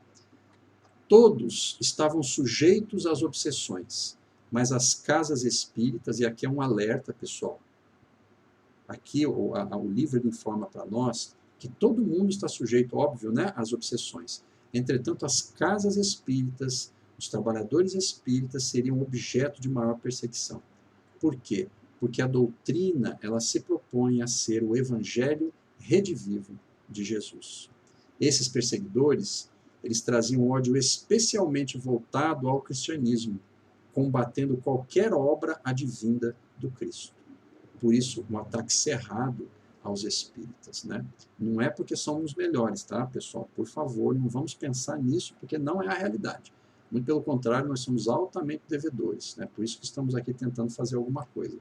[SPEAKER 1] Todos estavam sujeitos às obsessões, mas as casas espíritas, e aqui é um alerta, pessoal, aqui o livro informa para nós que todo mundo está sujeito, óbvio, né, às obsessões. Entretanto, as casas espíritas, os trabalhadores espíritas seriam objeto de maior perseguição. Por quê? Porque a doutrina, ela se propõe a ser o evangelho redivivo de Jesus. Esses perseguidores, eles traziam ódio especialmente voltado ao cristianismo, combatendo qualquer obra advinda do Cristo. Por isso, um ataque cerrado aos espíritas, né? Não é porque somos melhores, tá, pessoal? Por favor, não vamos pensar nisso, porque não é a realidade. Muito pelo contrário, nós somos altamente devedores, né? Por isso que estamos aqui tentando fazer alguma coisa,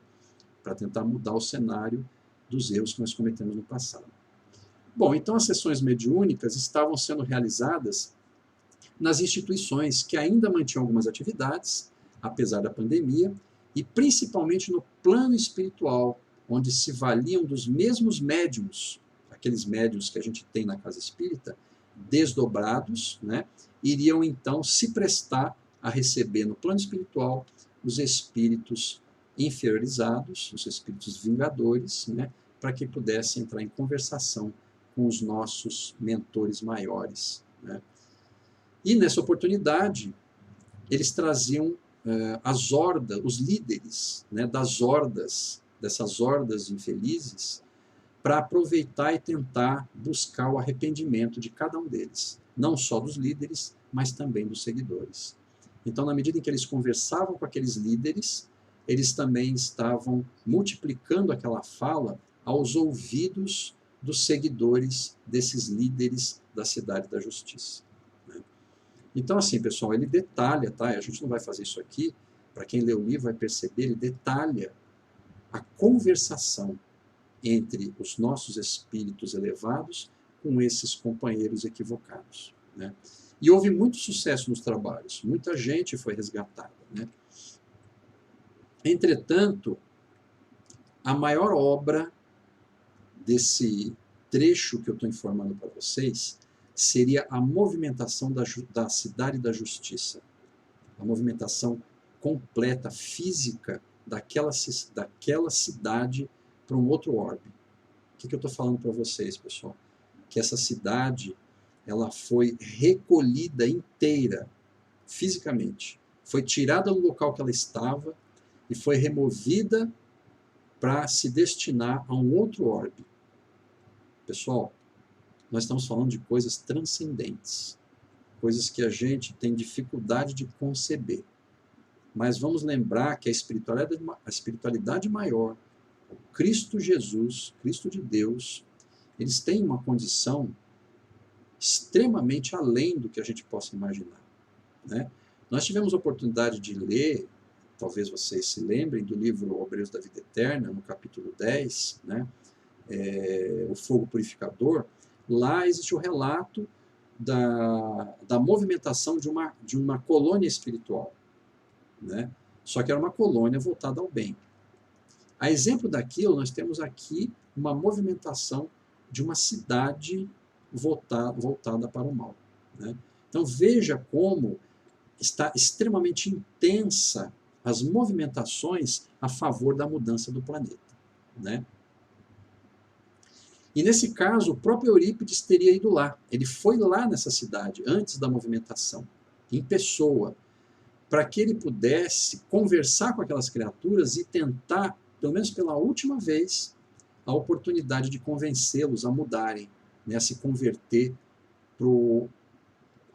[SPEAKER 1] para tentar mudar o cenário dos erros que nós cometemos no passado. Bom, então as sessões mediúnicas estavam sendo realizadas nas instituições que ainda mantinham algumas atividades, apesar da pandemia, e principalmente no plano espiritual, onde se valiam dos mesmos médiuns, aqueles médiuns que a gente tem na casa espírita, desdobrados, né, iriam então se prestar a receber no plano espiritual os espíritos inferiorizados, os espíritos vingadores, né, para que pudessem entrar em conversação com os nossos mentores maiores, né. E nessa oportunidade, eles traziam as hordas, os líderes, né, dessas hordas infelizes, para aproveitar e tentar buscar o arrependimento de cada um deles, não só dos líderes, mas também dos seguidores. Então, na medida em que eles conversavam com aqueles líderes, eles também estavam multiplicando aquela fala aos ouvidos dos seguidores desses líderes da Cidade da Justiça. Então, assim, pessoal, ele detalha, tá? A gente não vai fazer isso aqui, para quem lê o livro vai perceber, ele detalha a conversação entre os nossos espíritos elevados com esses companheiros equivocados. né? E houve muito sucesso nos trabalhos, muita gente foi resgatada, né? Entretanto, a maior obra desse trecho que eu estou informando para vocês seria a movimentação da cidade da justiça, a movimentação completa, física, daquela cidade para um outro orbe. O que eu estou falando para vocês, pessoal? Que essa cidade ela foi recolhida inteira, fisicamente. Foi tirada do local que ela estava e foi removida para se destinar a um outro orbe. Pessoal, nós estamos falando de coisas transcendentes, coisas que a gente tem dificuldade de conceber. Mas vamos lembrar que a espiritualidade maior, o Cristo Jesus, Cristo de Deus, eles têm uma condição extremamente além do que a gente possa imaginar, né? Nós tivemos a oportunidade de ler, talvez vocês se lembrem, do livro Obreiros da Vida Eterna, no capítulo 10, né? O fogo purificador. Lá existe o relato da movimentação de uma colônia espiritual, né? Só que era uma colônia voltada ao bem. A exemplo daquilo, nós temos aqui uma movimentação de uma cidade voltada para o mal, né? Então veja como está extremamente intensa as movimentações a favor da mudança do planeta, né? E nesse caso, o próprio Eurípides teria ido lá. Ele foi lá nessa cidade, antes da movimentação, em pessoa, para que ele pudesse conversar com aquelas criaturas e tentar, pelo menos pela última vez, a oportunidade de convencê-los a mudarem, né, a se converter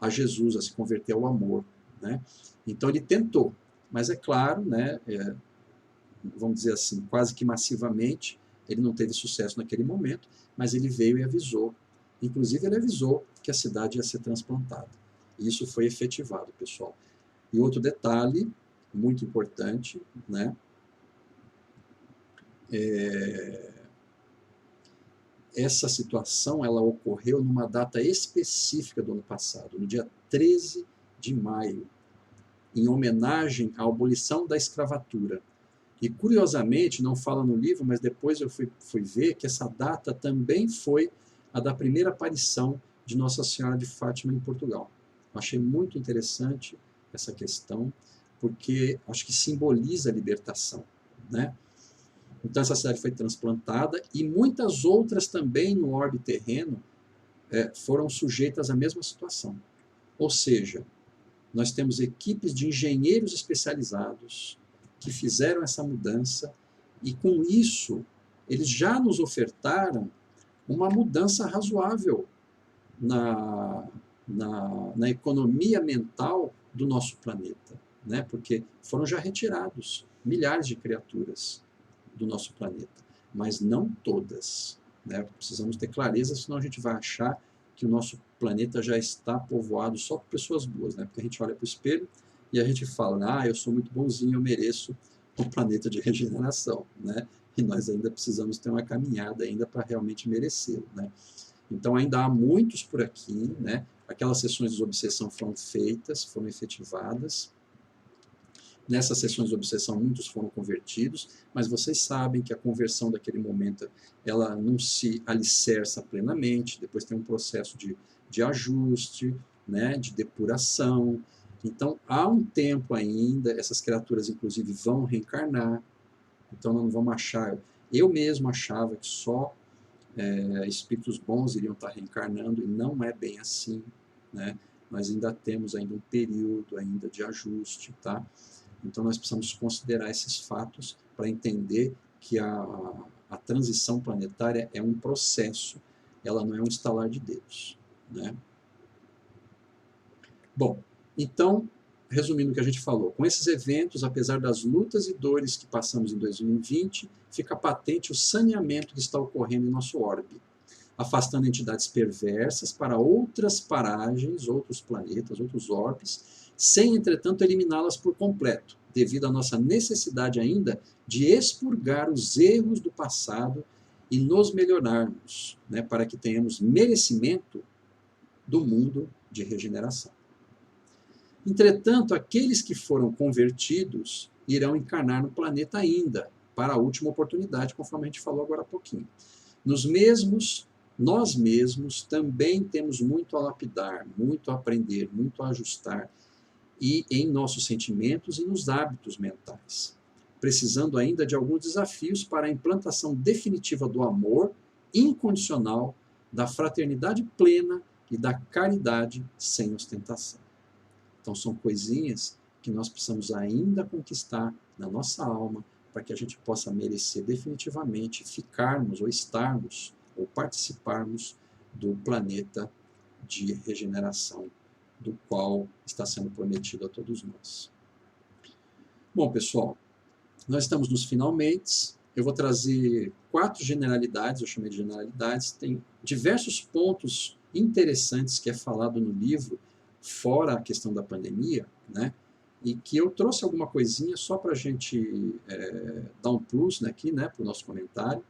[SPEAKER 1] a Jesus, a se converter ao amor, né? Então ele tentou, mas é claro, né, vamos dizer assim, quase que massivamente, ele não teve sucesso naquele momento, mas ele veio e avisou. Inclusive, ele avisou que a cidade ia ser transplantada. E isso foi efetivado, pessoal. E outro detalhe, muito importante, né? Essa situação ela ocorreu numa data específica do ano passado, no dia 13 de maio, em homenagem à abolição da escravatura. E, curiosamente, não fala no livro, mas depois eu fui ver que essa data também foi a da primeira aparição de Nossa Senhora de Fátima em Portugal. Eu achei muito interessante essa questão, porque acho que simboliza a libertação, né? Então, essa cidade foi transplantada e muitas outras também no orbe terreno foram sujeitas à mesma situação. Ou seja, nós temos equipes de engenheiros especializados que fizeram essa mudança e, com isso, eles já nos ofertaram uma mudança razoável na economia mental do nosso planeta, né? Porque foram já retirados milhares de criaturas do nosso planeta, mas não todas, né? Precisamos ter clareza, senão a gente vai achar que o nosso planeta já está povoado só por pessoas boas, né? Porque a gente olha para o espelho e a gente fala, eu sou muito bonzinho, eu mereço um planeta de regeneração, né? E nós ainda precisamos ter uma caminhada ainda para realmente merecê-lo, né? Então ainda há muitos por aqui, né? Aquelas sessões de obsessão foram feitas, foram efetivadas. Nessas sessões de obsessão, muitos foram convertidos, mas vocês sabem que a conversão daquele momento, ela não se alicerça plenamente, depois tem um processo de ajuste, né, de depuração. Então, há um tempo ainda, essas criaturas, inclusive, vão reencarnar, então não vamos achar... Eu mesmo achava que só espíritos bons iriam estar reencarnando, e não é bem assim, né? Nós ainda temos ainda um período ainda de ajuste, tá? Então, nós precisamos considerar esses fatos para entender que a transição planetária é um processo, ela não é um estalar de dedos, né? Bom, então, resumindo o que a gente falou, com esses eventos, apesar das lutas e dores que passamos em 2020, fica patente o saneamento que está ocorrendo em nosso orbe, afastando entidades perversas para outras paragens, outros planetas, outros orbes, sem, entretanto, eliminá-las por completo, devido à nossa necessidade ainda de expurgar os erros do passado e nos melhorarmos, né, para que tenhamos merecimento do mundo de regeneração. Entretanto, aqueles que foram convertidos irão encarnar no planeta ainda, para a última oportunidade, conforme a gente falou agora há pouquinho. Nós mesmos também temos muito a lapidar, muito a aprender, muito a ajustar, e em nossos sentimentos e nos hábitos mentais, precisando ainda de alguns desafios para a implantação definitiva do amor incondicional, da fraternidade plena e da caridade sem ostentação. Então são coisinhas que nós precisamos ainda conquistar na nossa alma para que a gente possa merecer definitivamente ficarmos ou estarmos ou participarmos do planeta de regeneração do qual está sendo prometido a todos nós. Bom, pessoal, nós estamos nos finalmente. Eu vou trazer 4 generalidades, eu chamei de generalidades. Tem diversos pontos interessantes que é falado no livro, fora a questão da pandemia, né? E que eu trouxe alguma coisinha só para a gente dar um plus aqui, né, para o nosso comentário.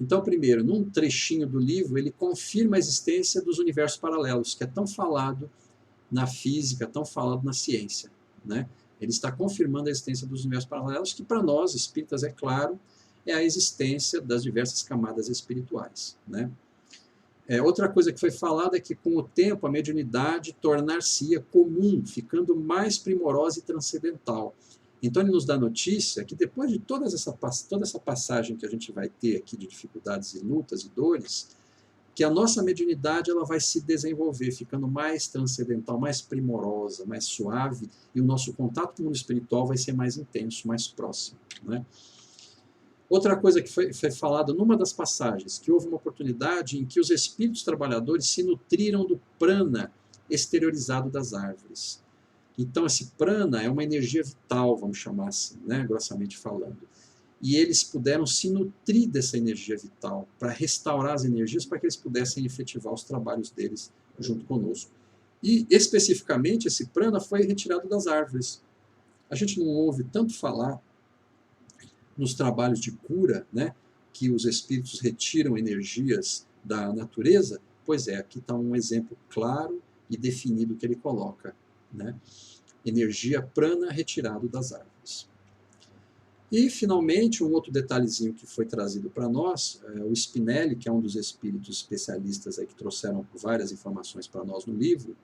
[SPEAKER 1] Então, primeiro, num trechinho do livro, ele confirma a existência dos universos paralelos, que é tão falado na física, tão falado na ciência, né? Ele está confirmando a existência dos universos paralelos, que para nós, espíritas, é claro, é a existência das diversas camadas espirituais, né? Outra coisa que foi falada é que, com o tempo, a mediunidade tornar-se-ia comum, ficando mais primorosa e transcendental. Então, ele nos dá notícia que, depois de toda essa passagem que a gente vai ter aqui de dificuldades e lutas e dores, que a nossa mediunidade ela vai se desenvolver, ficando mais transcendental, mais primorosa, mais suave, e o nosso contato com o mundo espiritual vai ser mais intenso, mais próximo, né? Outra coisa que foi falada numa das passagens, que houve uma oportunidade em que os espíritos trabalhadores se nutriram do prana exteriorizado das árvores. Então, esse prana é uma energia vital, vamos chamar assim, né, grossamente falando. E eles puderam se nutrir dessa energia vital para restaurar as energias para que eles pudessem efetivar os trabalhos deles junto conosco. E, especificamente, esse prana foi retirado das árvores. A gente não ouve tanto falar nos trabalhos de cura, né, que os espíritos retiram energias da natureza. Pois é, aqui está um exemplo claro e definido que ele coloca, né? Energia prana retirado das árvores. E, finalmente, um outro detalhezinho que foi trazido para nós, o Spinelli, que é um dos espíritos especialistas aí que trouxeram várias informações para nós no livro,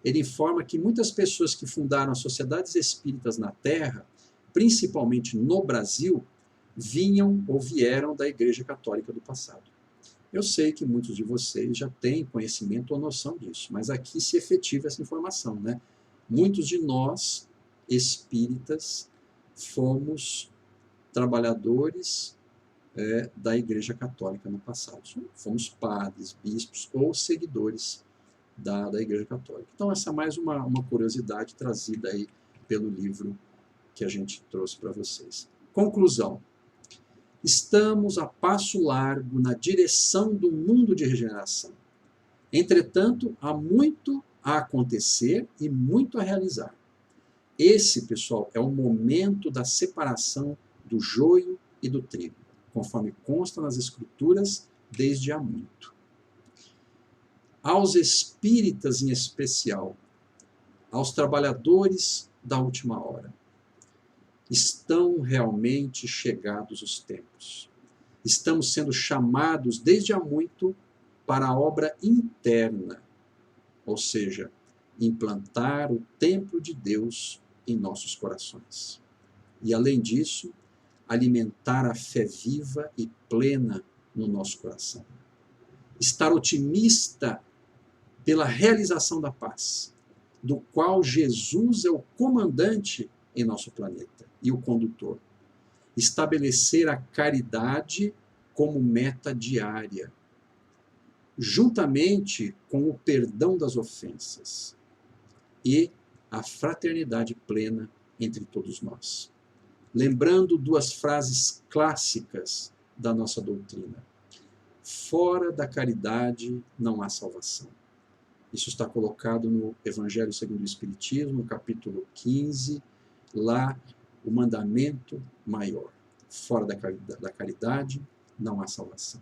[SPEAKER 1] ele informa que muitas pessoas que fundaram as sociedades espíritas na Terra, principalmente no Brasil, vinham ou vieram da Igreja Católica do passado. Eu sei que muitos de vocês já têm conhecimento ou noção disso, mas aqui se efetiva essa informação, né? Muitos de nós, espíritas, fomos trabalhadores da Igreja Católica no passado. Fomos padres, bispos ou seguidores da Igreja Católica. Então, essa é mais uma curiosidade trazida aí pelo livro que a gente trouxe para vocês. Conclusão. Estamos a passo largo na direção do mundo de regeneração. Entretanto, há muito a acontecer e muito a realizar. Esse, pessoal, é o momento da separação do joio e do trigo, conforme consta nas Escrituras desde há muito. Aos espíritas em especial, aos trabalhadores da última hora, estão realmente chegados os tempos. Estamos sendo chamados desde há muito para a obra interna, ou seja, implantar o templo de Deus em nossos corações. E, além disso, alimentar a fé viva e plena no nosso coração. Estar otimista pela realização da paz, do qual Jesus é o comandante em nosso planeta e o condutor. Estabelecer a caridade como meta diária, juntamente com o perdão das ofensas e a fraternidade plena entre todos nós. Lembrando 2 frases clássicas da nossa doutrina. Fora da caridade não há salvação. Isso está colocado no Evangelho segundo o Espiritismo, no capítulo 15, lá o mandamento maior. Fora da caridade não há salvação.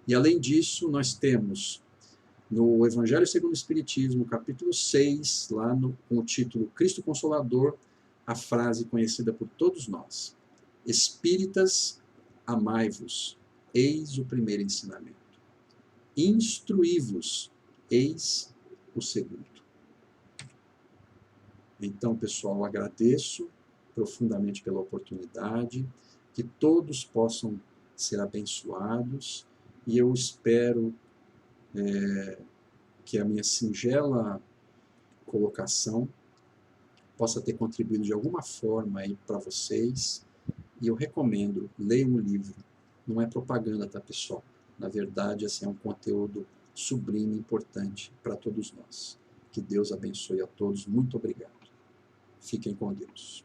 [SPEAKER 1] E, além disso, nós temos no Evangelho segundo o Espiritismo, capítulo 6, lá com o título Cristo Consolador, a frase conhecida por todos nós: Espíritas, amai-vos, eis o primeiro ensinamento. Instruí-vos, eis o segundo. Então, pessoal, agradeço profundamente pela oportunidade, que todos possam ser abençoados, e eu espero que a minha singela colocação possa ter contribuído de alguma forma aí para vocês, e eu recomendo, leiam o livro. Não é propaganda, tá, pessoal? Na verdade, assim, é um conteúdo sublime, importante para todos nós. Que Deus abençoe a todos. Muito obrigado. Fiquem com Deus.